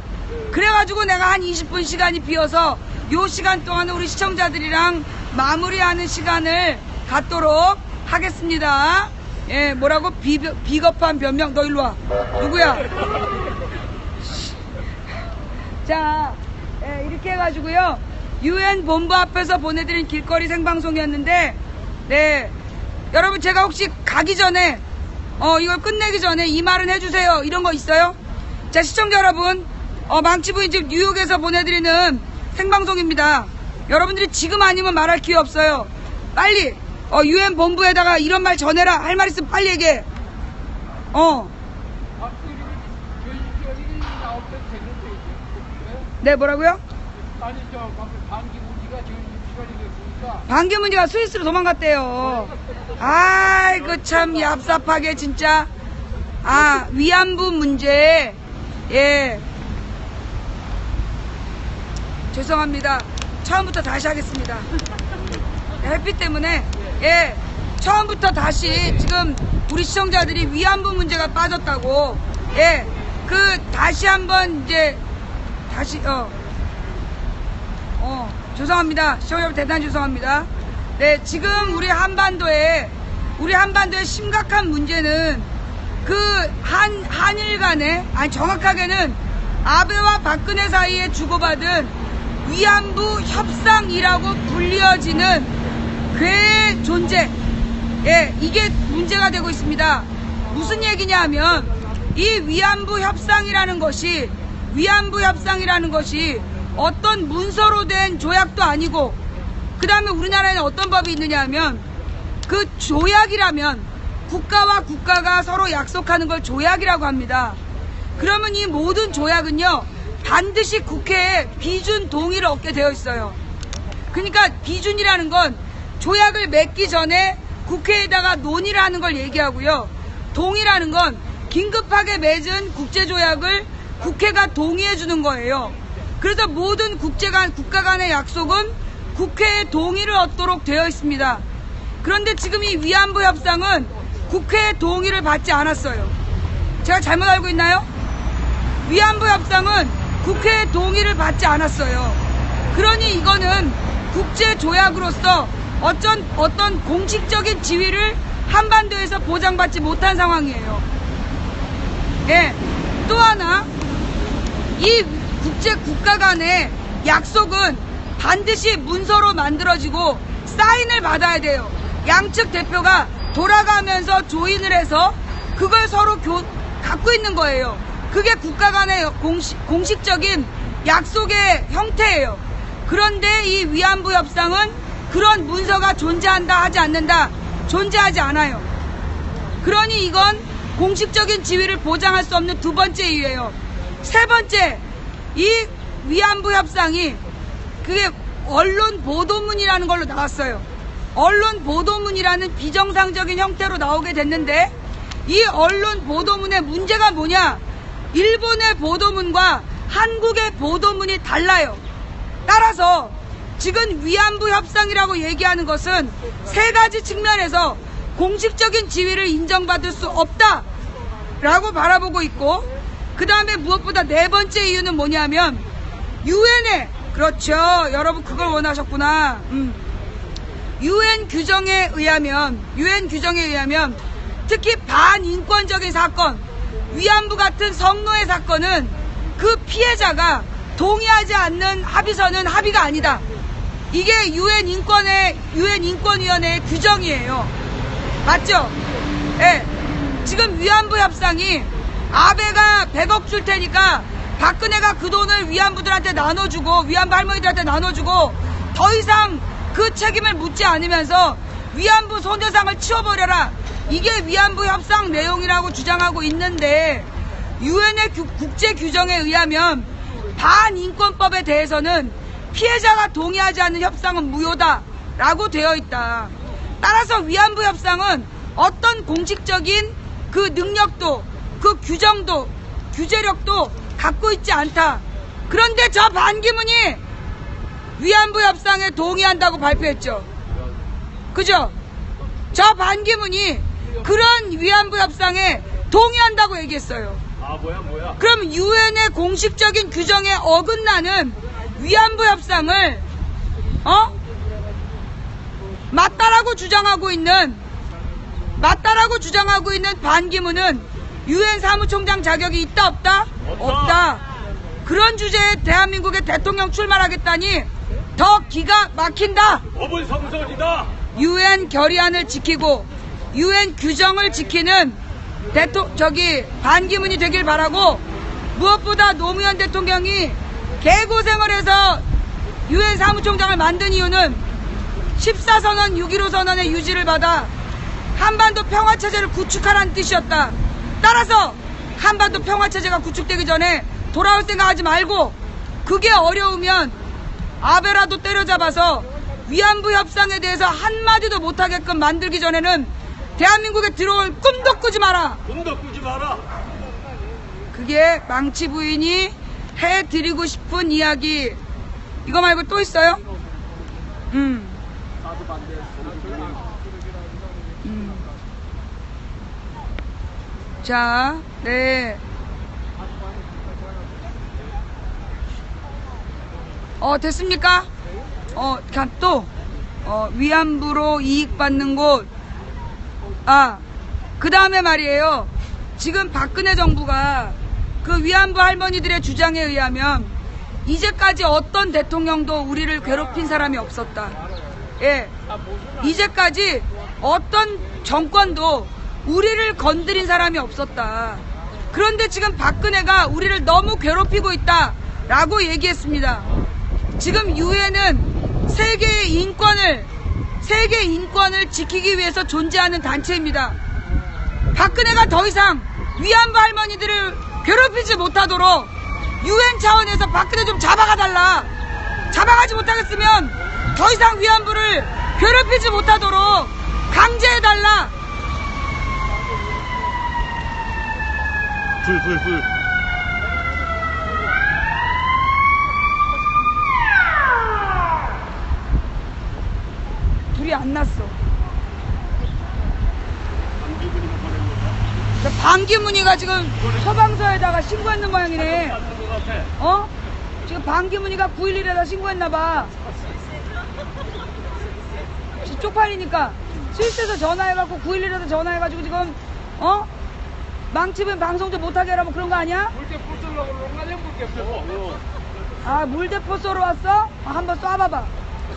A: 그래가지고 내가 한 20분 시간이 비어서 요 시간 동안 우리 시청자들이랑 마무리하는 시간을 갖도록 하겠습니다. 예, 뭐라고? 비겁한 변명. 너 일로 와. 누구야? 자, 예, 이렇게 해가지고요. UN 본부 앞에서 보내드린 길거리 생방송이었는데, 네. 여러분, 제가 혹시 가기 전에, 이걸 끝내기 전에 이 말은 해주세요. 이런 거 있어요? 자, 시청자 여러분, 망치부인 집 뉴욕에서 보내드리는 생방송입니다. 여러분들이 지금 아니면 말할 기회 없어요. 빨리! UN 본부에다가 이런 말 전해라. 할 말 있으면 빨리 얘기해. 네, 뭐라고요?
B: 아니, 반기문이가 지금 시간이 됐으니까.
A: 반기문이가 스위스로 도망갔대요. 아이고, 참, 얍삽하게, 진짜. 위안부 문제. 예. 죄송합니다. 처음부터 다시 하겠습니다. 햇빛 때문에. 예, 처음부터 다시 지금 우리 시청자들이 위안부 문제가 빠졌다고. 예, 다시 한번 이제 다시 죄송합니다. 시청자 여러분 대단히 죄송합니다. 네, 지금 우리 한반도에 심각한 문제는 한일 간에 정확하게는 아베와 박근혜 사이에 주고받은 위안부 협상이라고 불리어지는 괴 존재. 예, 이게 문제가 되고 있습니다. 무슨 얘기냐 하면 이 위안부 협상이라는 것이 어떤 문서로 된 조약도 아니고 그 다음에 우리나라에는 어떤 법이 있느냐 하면 그 조약이라면 국가와 국가가 서로 약속하는 걸 조약이라고 합니다. 그러면 이 모든 조약은요 반드시 국회에 비준 동의를 얻게 되어 있어요. 그러니까 비준이라는 건 조약을 맺기 전에 국회에다가 논의를 하는 걸 얘기하고요. 동의라는 건 긴급하게 맺은 국제조약을 국회가 동의해 주는 거예요. 그래서 모든 국가 간의 약속은 국회의 동의를 얻도록 되어 있습니다. 그런데 지금 이 위안부 협상은 국회의 동의를 받지 않았어요. 제가 잘못 알고 있나요? 위안부 협상은 국회의 동의를 받지 않았어요. 그러니 이거는 국제조약으로서 어떤 공식적인 지위를 한반도에서 보장받지 못한 상황이에요. 예. 또 하나, 이 국가 간의 약속은 반드시 문서로 만들어지고 사인을 받아야 돼요. 양측 대표가 돌아가면서 조인을 해서 그걸 서로 갖고 있는 거예요. 그게 국가 간의 공식적인 약속의 형태예요. 그런데 이 위안부 협상은 그런 문서가 존재한다 하지 않는다, 존재하지 않아요. 그러니 이건 공식적인 지위를 보장할 수 없는 두 번째 이유예요. 세 번째, 이 위안부 협상이 그게 언론 보도문이라는 걸로 나왔어요. 언론 보도문이라는 비정상적인 형태로 나오게 됐는데, 이 언론 보도문의 문제가 뭐냐? 일본의 보도문과 한국의 보도문이 달라요. 따라서 지금 위안부 협상이라고 얘기하는 것은 세 가지 측면에서 공식적인 지위를 인정받을 수 없다라고 바라보고 있고, 그 다음에 무엇보다 네 번째 이유는 뭐냐면 유엔에, 그렇죠, 여러분 그걸 원하셨구나. 유엔 규정에 의하면 특히 반인권적인 사건, 위안부 같은 성노예 사건은 그 피해자가 동의하지 않는 합의서는 합의가 아니다. 이게 유엔 인권위원회의 규정이에요. 맞죠? 예. 지금 위안부 협상이 아베가 100억 줄 테니까 박근혜가 그 돈을 위안부들한테 나눠주고, 위안부 할머니들한테 나눠주고, 더 이상 그 책임을 묻지 않으면서 위안부 손해상을 치워버려라. 이게 위안부 협상 내용이라고 주장하고 있는데, 유엔의 국제 규정에 의하면 반인권법에 대해서는 피해자가 동의하지 않는 협상은 무효다라고 되어 있다. 따라서 위안부 협상은 어떤 공식적인 그 능력도, 그 규정도, 규제력도 갖고 있지 않다. 그런데 저 반기문이 위안부 협상에 동의한다고 발표했죠. 그죠? 저 반기문이 그런 위안부 협상에 동의한다고 얘기했어요.
C: 아, 뭐야?
A: 그럼 유엔의 공식적인 규정에 어긋나는 위안부 협상을 맞다라고 주장하고 있는 반기문은 유엔 사무총장 자격이 있다 없다? 없다. 그런 주제에 대한민국의 대통령 출마하겠다니 더 기가 막힌다.
C: 어불성설이다.
A: 유엔 결의안을 지키고 유엔 규정을 지키는 반기문이 되길 바라고, 무엇보다 노무현 대통령이 개고생을 해서 유엔 사무총장을 만든 이유는 14선언 6.15 선언의 유지를 받아 한반도 평화체제를 구축하라는 뜻이었다. 따라서 한반도 평화체제가 구축되기 전에 돌아올 생각하지 말고, 그게 어려우면 아베라도 때려잡아서 위안부 협상에 대해서 한마디도 못하게끔 만들기 전에는 대한민국에 들어올 꿈도 꾸지 마라. 그게 망치 부인이 해드리고 싶은 이야기. 이거 말고 또 있어요? 자, 네. 됐습니까? 또, 위안부로 이익 받는 곳. 그 다음에 말이에요. 지금 박근혜 정부가 그 위안부 할머니들의 주장에 의하면 이제까지 어떤 대통령도 우리를 괴롭힌 사람이 없었다. 예. 이제까지 어떤 정권도 우리를 건드린 사람이 없었다. 그런데 지금 박근혜가 우리를 너무 괴롭히고 있다라고 얘기했습니다. 지금 유엔은 세계의 인권을 지키기 위해서 존재하는 단체입니다. 박근혜가 더 이상 위안부 할머니들을 괴롭히지 못하도록 유엔 차원에서 박근혜 좀 잡아가달라. 잡아가지 못하겠으면 더 이상 위안부를 괴롭히지 못하도록 강제해달라.
C: 불.
A: 불이 안 났어.
C: 반기문이
A: 반기문이가 지금 소방서에다가 신고했는 모양이네.
C: 맞는 것 같아.
A: 어? 지금 반기문이가 911에다 신고했나봐. 쪽팔리니까 스위스에서 전화해갖고 911에서 전화해가지고 지금 망치면 방송도 못하게 하라고 그런 거 아니야?
B: 물개 부수려고 롱가냥 물개 부수.
A: 아 물대포 쏘러 왔어? 한번 쏴봐봐.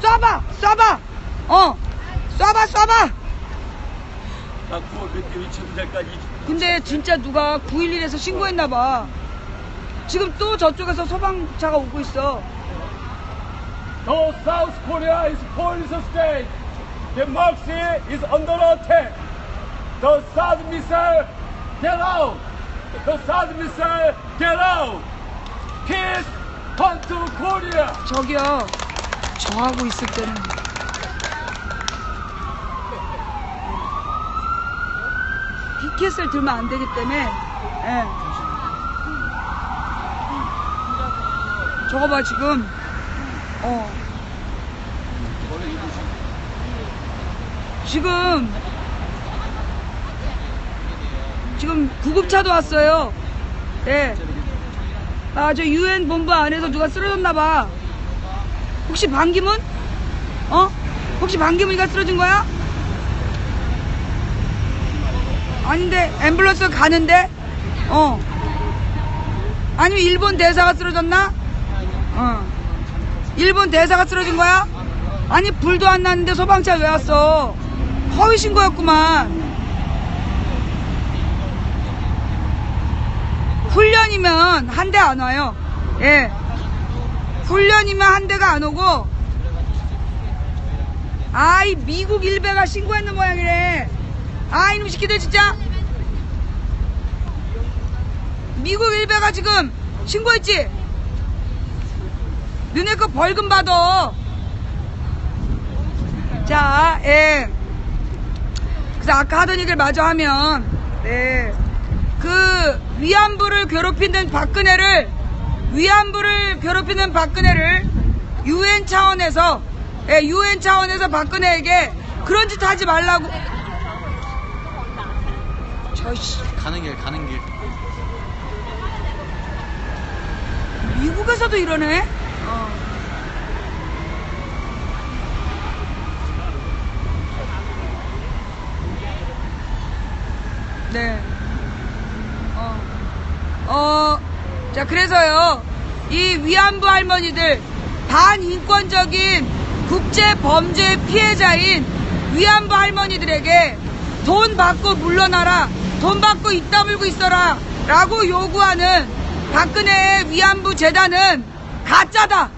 A: 쏴봐! 쏴봐! 쏴봐!
C: 나 구호 몇 위치될 때까지.
A: 근데 진짜 누가 911에서 신고했나봐. 지금 또 저쪽에서 소방차가 오고 있어.
C: The South Korea is police state. Democracy is under attack. The THAAD missile, get out. The THAAD missile, get out. Peace, come to Korea.
A: 저기요, 저하고 있을 때는 피켓을 들면 안 되기 때문에, 예. 저거 봐, 지금, 지금 구급차도 왔어요. 네. 아, 저 UN 본부 안에서 누가 쓰러졌나봐. 혹시 반기문? 혹시 반기문이가 쓰러진 거야? 아닌데, 앰뷸런스 가는데? 아니면 일본 대사가 쓰러졌나? 일본 대사가 쓰러진 거야? 아니, 불도 안 났는데 소방차 왜 왔어? 허위 신고였구만. 훈련이면 한 대 안 와요. 예. 훈련이면 한 대가 안 오고, 아이, 미국 일베가 신고했는 모양이래. 아, 이놈 새끼들 진짜. 미국 일베가 지금 신고했지? 너네 거 벌금 받아. 자, 예. 그래서 아까 하던 얘기를 마저 하면, 네. 그 위안부를 괴롭히는 박근혜를 UN 차원에서 박근혜에게 그런 짓 하지 말라고. 저씨
D: 가는 길
A: 미국에서도 이러네. 네. 자, 그래서요, 이 위안부 할머니들, 반인권적인 국제 범죄 피해자인 위안부 할머니들에게 돈 받고 물러나라, 돈 받고 입 다물고 있어라, 라고 요구하는 박근혜의 위안부 재단은 가짜다.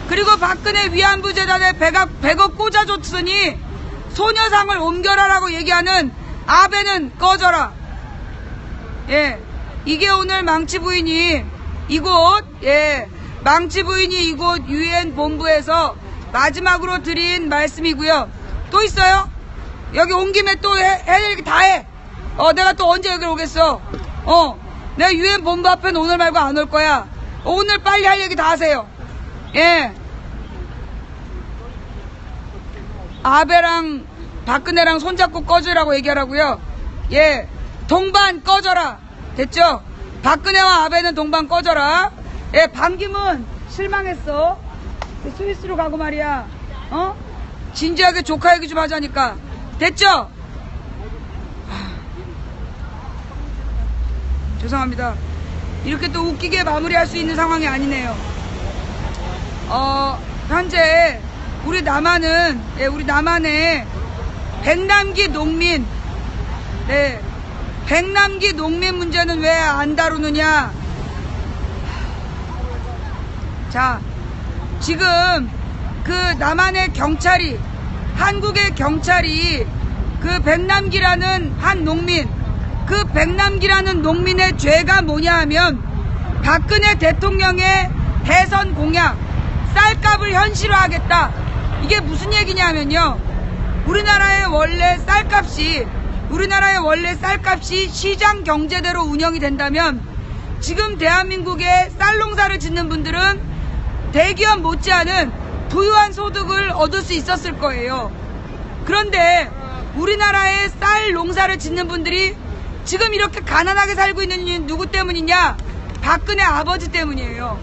A: 그리고 박근혜 위안부 재단에 100억 꽂아줬으니 소녀상을 옮겨라라고 얘기하는 아베는 꺼져라. 예. 이게 오늘 망치 부인이 이곳 UN 본부에서 마지막으로 드린 말씀이고요. 또 있어요? 여기 온 김에 또 할 얘기 다 해. 내가 또 언제 여기 오겠어? 내가 UN 본부 앞에는 오늘 말고 안 올 거야. 오늘 빨리 할 얘기 다 하세요. 예. 아베랑 박근혜랑 손잡고 꺼지라고 얘기하라고요. 예. 동반 꺼져라. 됐죠? 박근혜와 아베는 동반 꺼져라. 예, 반기문 실망했어. 스위스로 가고 말이야. 진지하게 조카 얘기 좀 하자니까. 됐죠? 죄송합니다. 이렇게 또 웃기게 마무리할 수 있는 상황이 아니네요. 현재 우리 남한의 백남기 농민, 네, 백남기 농민 문제는 왜 안 다루느냐? 자, 지금 그 남한의 경찰이, 한국의 경찰이 그 백남기라는 한 농민, 그 백남기라는 농민의 죄가 뭐냐 하면 박근혜 대통령의 대선 공약, 쌀값을 현실화하겠다. 이게 무슨 얘기냐면요. 우리나라의 원래 쌀값이 시장 경제대로 운영이 된다면 지금 대한민국에 쌀 농사를 짓는 분들은 대기업 못지않은 부유한 소득을 얻을 수 있었을 거예요. 그런데 우리나라의 쌀 농사를 짓는 분들이 지금 이렇게 가난하게 살고 있는 이유는 누구 때문이냐? 박근혜 아버지 때문이에요.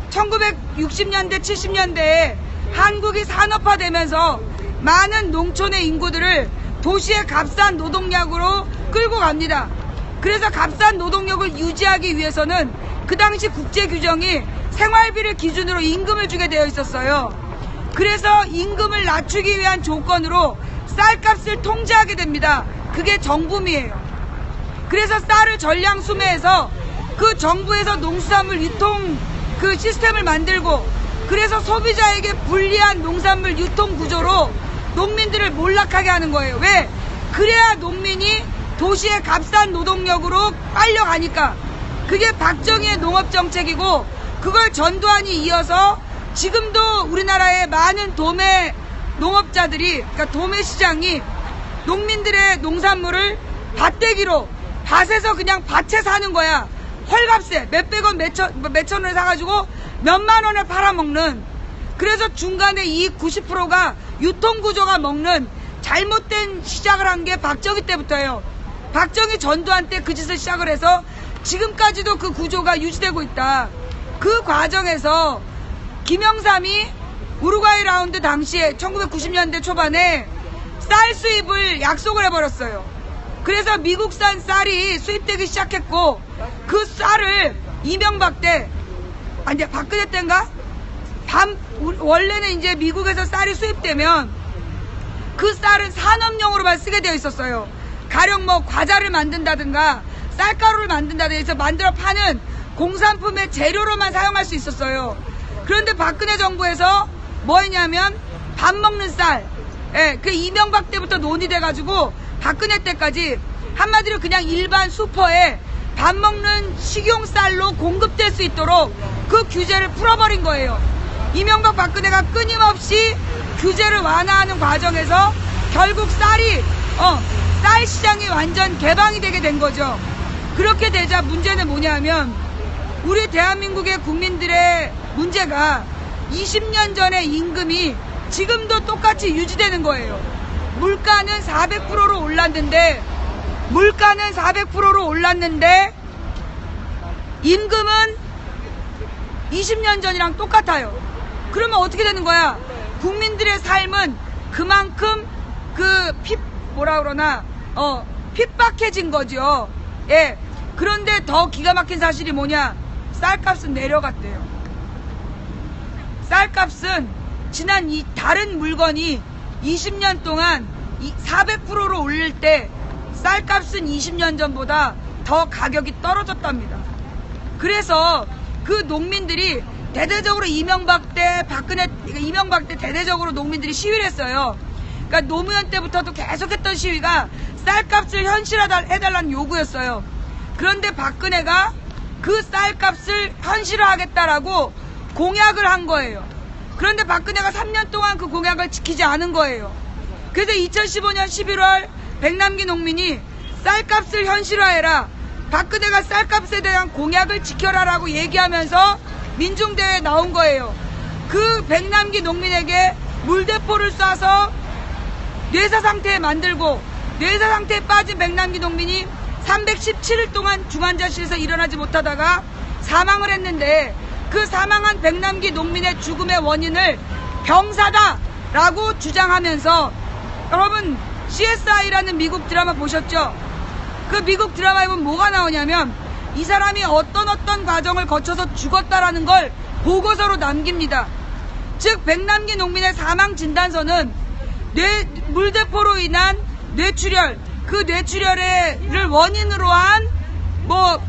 A: 1960년대, 70년대에 한국이 산업화되면서 많은 농촌의 인구들을 도시의 값싼 노동력으로 끌고 갑니다. 그래서 값싼 노동력을 유지하기 위해서는 그 당시 국제 규정이 생활비를 기준으로 임금을 주게 되어 있었어요. 그래서 임금을 낮추기 위한 조건으로 쌀값을 통제하게 됩니다. 그게 정부미예요. 그래서 쌀을 전량 수매해서 그 정부에서 농수산물 유통 그 시스템을 만들고, 그래서 소비자에게 불리한 농산물 유통 구조로 농민들을 몰락하게 하는 거예요. 왜? 그래야 농민이 도시의 값싼 노동력으로 빨려가니까. 그게 박정희의 농업정책이고, 그걸 전두환이 이어서 지금도 우리나라의 많은 도매 농업자들이, 그러니까 도매 시장이 농민들의 농산물을 밭대기로, 밭에서 그냥 밭에 사는 거야. 헐값에 몇백 원, 몇천 원에 사가지고 몇만 원에 팔아먹는. 그래서 중간에 이익 90%가 유통구조가 먹는 잘못된 시작을 한 게 박정희 때부터예요. 박정희 전두환 때 그 짓을 시작을 해서 지금까지도 그 구조가 유지되고 있다. 그 과정에서 김영삼이 우루과이 라운드 당시에 1990년대 초반에 쌀 수입을 약속을 해버렸어요. 그래서 미국산 쌀이 수입되기 시작했고, 그 쌀을 이명박 때, 아니 박근혜 때인가? 원래는 이제 미국에서 쌀이 수입되면 그 쌀은 산업용으로만 쓰게 되어 있었어요. 가령 뭐 과자를 만든다든가 쌀가루를 만든다든가 해서 만들어 파는 공산품의 재료로만 사용할 수 있었어요. 그런데 박근혜 정부에서 뭐 했냐면 밥 먹는 쌀, 예, 그 이명박 때부터 논의돼가지고 박근혜 때까지 한마디로 그냥 일반 슈퍼에 밥 먹는 식용쌀로 공급될 수 있도록 그 규제를 풀어버린 거예요. 이명박 박근혜가 끊임없이 규제를 완화하는 과정에서 결국 쌀이 쌀 시장이 완전 개방이 되게 된 거죠. 그렇게 되자 문제는 뭐냐면 우리 대한민국의 국민들의 문제가 20년 전의 임금이 지금도 똑같이 유지되는 거예요. 물가는 400%로 올랐는데 임금은 20년 전이랑 똑같아요. 그러면 어떻게 되는 거야? 국민들의 삶은 그만큼 핍박해진 거죠. 예. 그런데 더 기가 막힌 사실이 뭐냐? 쌀값은 내려갔대요. 쌀값은 지난 다른 물건이 20년 동안 400%로 올릴 때 쌀값은 20년 전보다 더 가격이 떨어졌답니다. 그래서 그 농민들이 대대적으로 이명박 때 대대적으로 농민들이 시위를 했어요. 그러니까 노무현 때부터도 계속했던 시위가 쌀값을 현실화해달라는 요구였어요. 그런데 박근혜가 그 쌀값을 현실화하겠다라고 공약을 한 거예요. 그런데 박근혜가 3년 동안 그 공약을 지키지 않은 거예요. 그래서 2015년 11월 백남기 농민이 쌀값을 현실화해라, 박근혜가 쌀값에 대한 공약을 지켜라라고 얘기하면서 민중대회에 나온 거예요. 그 백남기 농민에게 물대포를 쏴서 뇌사 상태에 만들고, 뇌사 상태에 빠진 백남기 농민이 317일 동안 중환자실에서 일어나지 못하다가 사망을 했는데, 그 사망한 백남기 농민의 죽음의 원인을 병사다라고 주장하면서, 여러분 CSI라는 미국 드라마 보셨죠? 그 미국 드라마에 보면 뭐가 나오냐면 이 사람이 어떤 과정을 거쳐서 죽었다라는 걸 보고서로 남깁니다. 즉 백남기 농민의 사망 진단서는 물대포로 인한 뇌출혈, 그 뇌출혈을 원인으로 한 뭐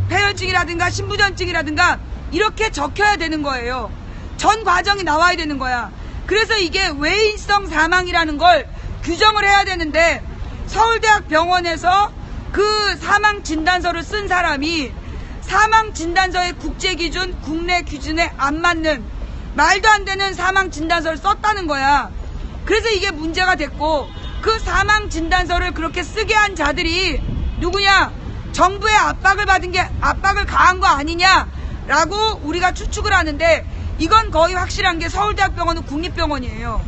A: 폐혈증이라든가 신부전증이라든가 이렇게 적혀야 되는 거예요. 전 과정이 나와야 되는 거야. 그래서 이게 외인성 사망이라는 걸 규정을 해야 되는데, 서울대학병원에서 그 사망 진단서를 쓴 사람이 사망 진단서의 국제 기준, 국내 기준에 안 맞는 말도 안 되는 사망 진단서를 썼다는 거야. 그래서 이게 문제가 됐고, 그 사망 진단서를 그렇게 쓰게 한 자들이 누구냐? 정부의 압박을 가한 거 아니냐라고 우리가 추측을 하는데, 이건 거의 확실한 게 서울대학병원은 국립병원이에요.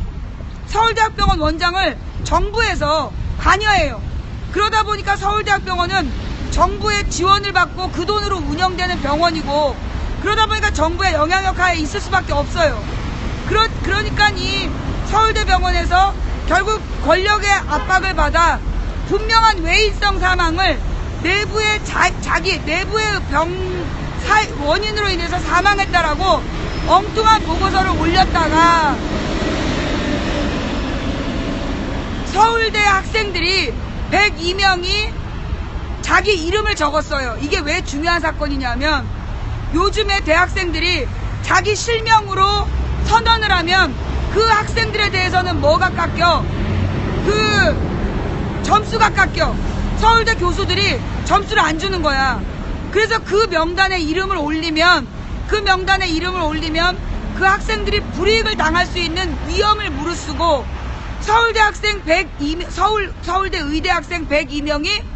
A: 서울대학병원 원장을 정부에서 관여해요. 그러다 보니까 서울대학병원은 정부의 지원을 받고 그 돈으로 운영되는 병원이고, 그러다 보니까 정부의 영향력 하에 있을 수밖에 없어요. 그러니까 이 서울대병원에서 결국 권력의 압박을 받아 분명한 외인성 사망을 내부의 내부의 원인으로 인해서 사망했다라고 엉뚱한 보고서를 올렸다가 서울대 학생들이 102명이 자기 이름을 적었어요. 이게 왜 중요한 사건이냐면, 요즘에 대학생들이 자기 실명으로 선언을 하면 그 학생들에 대해서는 뭐가 깎여? 그 점수가 깎여. 서울대 교수들이 점수를 안 주는 거야. 그래서 그 명단에 이름을 올리면 그 학생들이 불이익을 당할 수 있는 위험을 무릅쓰고 서울대 의대 학생 102명이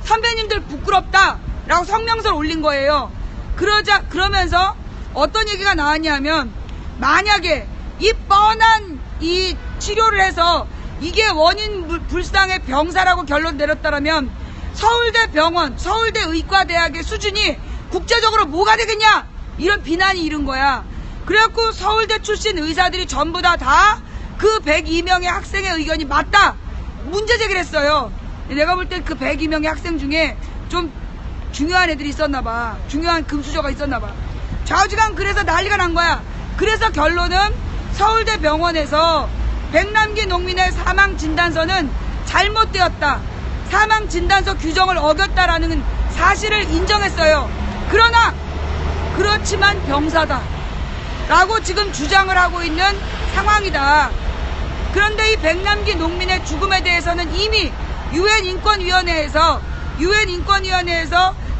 A: 선배님들 부끄럽다라고 성명서를 올린 거예요. 그러면서 어떤 얘기가 나왔냐면, 만약에 이 뻔한 이 치료를 해서 이게 원인 불상의 병사라고 결론 내렸다라면 서울대 병원, 서울대 의과대학의 수준이 국제적으로 뭐가 되겠냐? 이런 비난이 이른 거야. 그래갖고 서울대 출신 의사들이 전부 다 그 102명의 학생의 의견이 맞다! 문제 제기를 했어요. 내가 볼 땐 그 102명의 학생 중에 좀 중요한 애들이 있었나봐. 중요한 금수저가 있었나봐. 좌우지간 그래서 난리가 난 거야. 그래서 결론은 서울대 병원에서 백남기 농민의 사망진단서는 잘못되었다. 사망진단서 규정을 어겼다라는 사실을 인정했어요. 그러나 그렇지만 병사다 라고 지금 주장을 하고 있는 상황이다. 그런데 이 백남기 농민의 죽음에 대해서는 이미 UN 인권위원회에서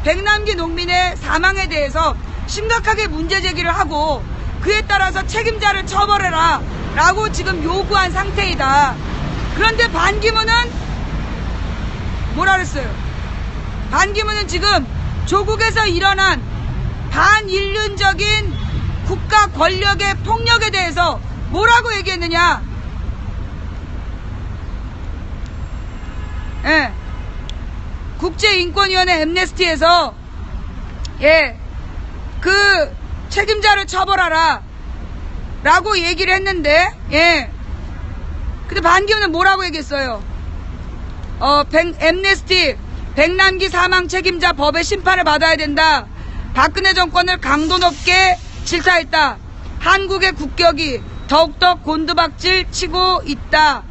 A: 백남기 농민의 사망에 대해서 심각하게 문제 제기를 하고, 그에 따라서 책임자를 처벌해라 라고 지금 요구한 상태이다. 그런데 반기문은 뭐라 그랬어요? 반기문은 지금 조국에서 일어난 반인륜적인 국가 권력의 폭력에 대해서 뭐라고 얘기했느냐? 예. 국제인권위원회 엠네스티에서 그 책임자를 처벌하라 라고 얘기를 했는데, 근데 반기문은 뭐라고 얘기했어요? 엠네스티 백남기 사망 책임자 법의 심판을 받아야 된다. 박근혜 정권을 강도 높게 질타했다. 한국의 국격이 더욱더 곤두박질 치고 있다.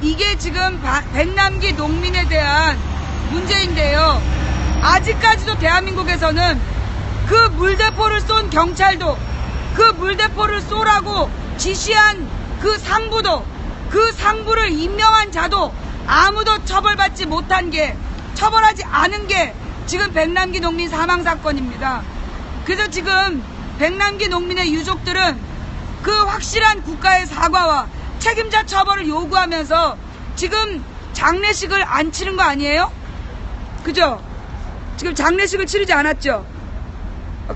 A: 이게 지금 백남기 농민에 대한 문제인데요. 아직까지도 대한민국에서는 그 물대포를 쏜 경찰도, 그 물대포를 쏘라고 지시한 그 상부도, 그 상부를 임명한 자도 아무도 처벌하지 않은 게 지금 백남기 농민 사망 사건입니다. 그래서 지금 백남기 농민의 유족들은 그 확실한 국가의 사과와 책임자 처벌을 요구하면서 지금 장례식을 안 치른 거 아니에요? 그죠? 지금 장례식을 치르지 않았죠?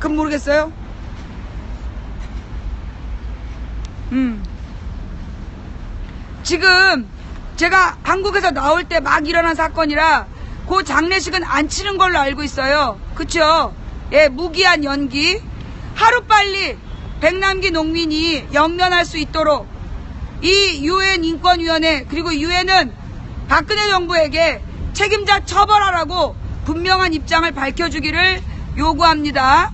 A: 그럼 모르겠어요? 지금 제가 한국에서 나올 때 막 일어난 사건이라 그 장례식은 안 치른 걸로 알고 있어요. 그쵸? 무기한 연기. 하루빨리 백남기 농민이 영면할 수 있도록 이 UN 인권위원회, 그리고 UN은 박근혜 정부에게 책임자 처벌하라고 분명한 입장을 밝혀주기를 요구합니다.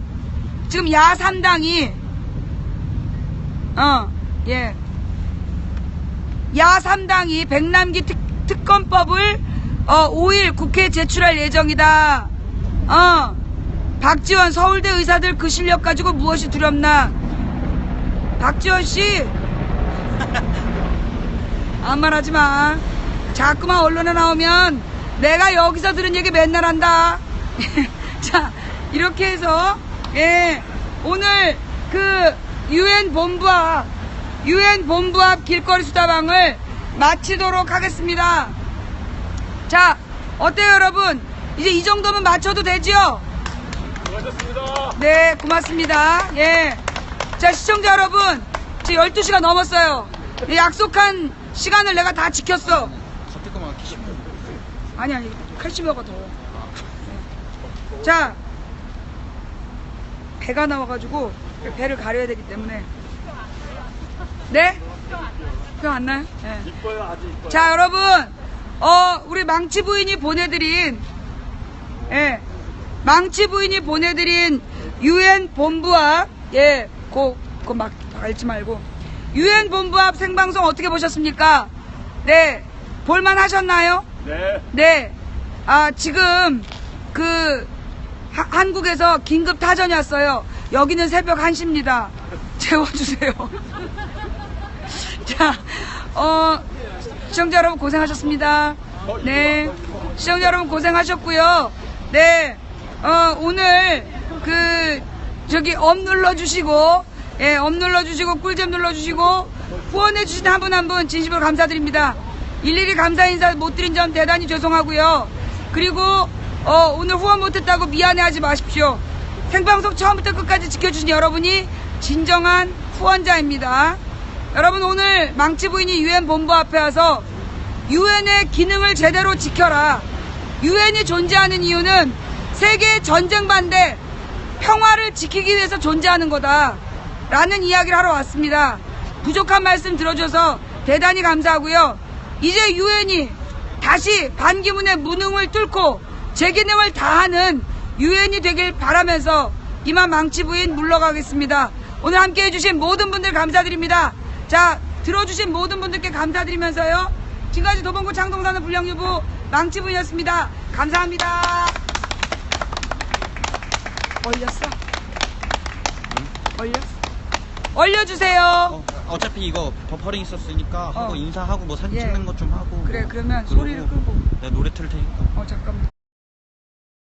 A: 지금 야3당이 야3당이 백남기 특검법을 5일 국회에 제출할 예정이다. 박지원 서울대 의사들 그 실력 가지고 무엇이 두렵나? 박지원씨 아무 말 하지마. 자꾸만 언론에 나오면 내가 여기서 들은 얘기 맨날 한다. 자, 이렇게 해서 오늘 그 UN 본부 앞 길거리 수다방을 마치도록 하겠습니다. 자, 어때요 여러분? 이제 이 정도면 마쳐도 되죠?
B: 수고하셨습니다.
A: 네, 고맙습니다. 자, 시청자 여러분, 지금 지금 12시가 넘었어요. 약속한 시간을 내가 다 지켰어.
D: 커피 거만 키시면.
A: 아니 칼슘이가 더워. 자, 배가 나와가지고 배를 가려야 되기 때문에. 네? 표 안 나요? 네.
C: 이뻐요, 아주 이뻐요.
A: 자, 여러분, 우리 망치 부인이 보내드린, 예, 망치 부인이 보내드린 UN 본부 앞, 예, 그거 막 알지 말고, UN 본부 앞 생방송 어떻게 보셨습니까? 네, 볼만 하셨나요?
C: 네.
A: 네. 지금 한국에서 긴급 타전이 왔어요. 여기는 새벽 1시입니다. 재워주세요. 자, 시청자 여러분 고생하셨습니다. 네. 시청자 여러분 고생하셨고요. 네. 오늘 업 눌러주시고, 예, 업 눌러주시고, 꿀잼 눌러주시고, 후원해주신 한 분 한 분 진심으로 감사드립니다. 일일이 감사 인사 못 드린 점 대단히 죄송하고요. 그리고 오늘 후원 못했다고 미안해하지 마십시오. 생방송 처음부터 끝까지 지켜주신 여러분이 진정한 후원자입니다. 여러분, 오늘 망치 부인이 UN 본부 앞에 와서 UN의 기능을 제대로 지켜라. UN이 존재하는 이유는 세계 전쟁 반대 평화를 지키기 위해서 존재하는 거다 라는 이야기를 하러 왔습니다. 부족한 말씀 들어줘서 대단히 감사하고요. 이제 UN이 다시 반기문의 무능을 뚫고 제 기능을 다하는 UN이 되길 바라면서 이만 망치 부인 물러가겠습니다. 오늘 함께 해주신 모든 분들 감사드립니다. 자, 들어주신 모든 분들께 감사드리면서요. 지금까지 도봉구 창동산업 불량유부 망치 부인이었습니다. 감사합니다. 올렸어? 올렸어? 올려주세요.
D: 어차피 이거 버퍼링 있었으니까 하고 인사하고 뭐 사진
A: 예.
D: 찍는 것 좀 하고.
A: 그래, 그러면
D: 그러고
A: 소리를 끄고.
D: 내가 노래 틀 테니까.
A: 잠깐만.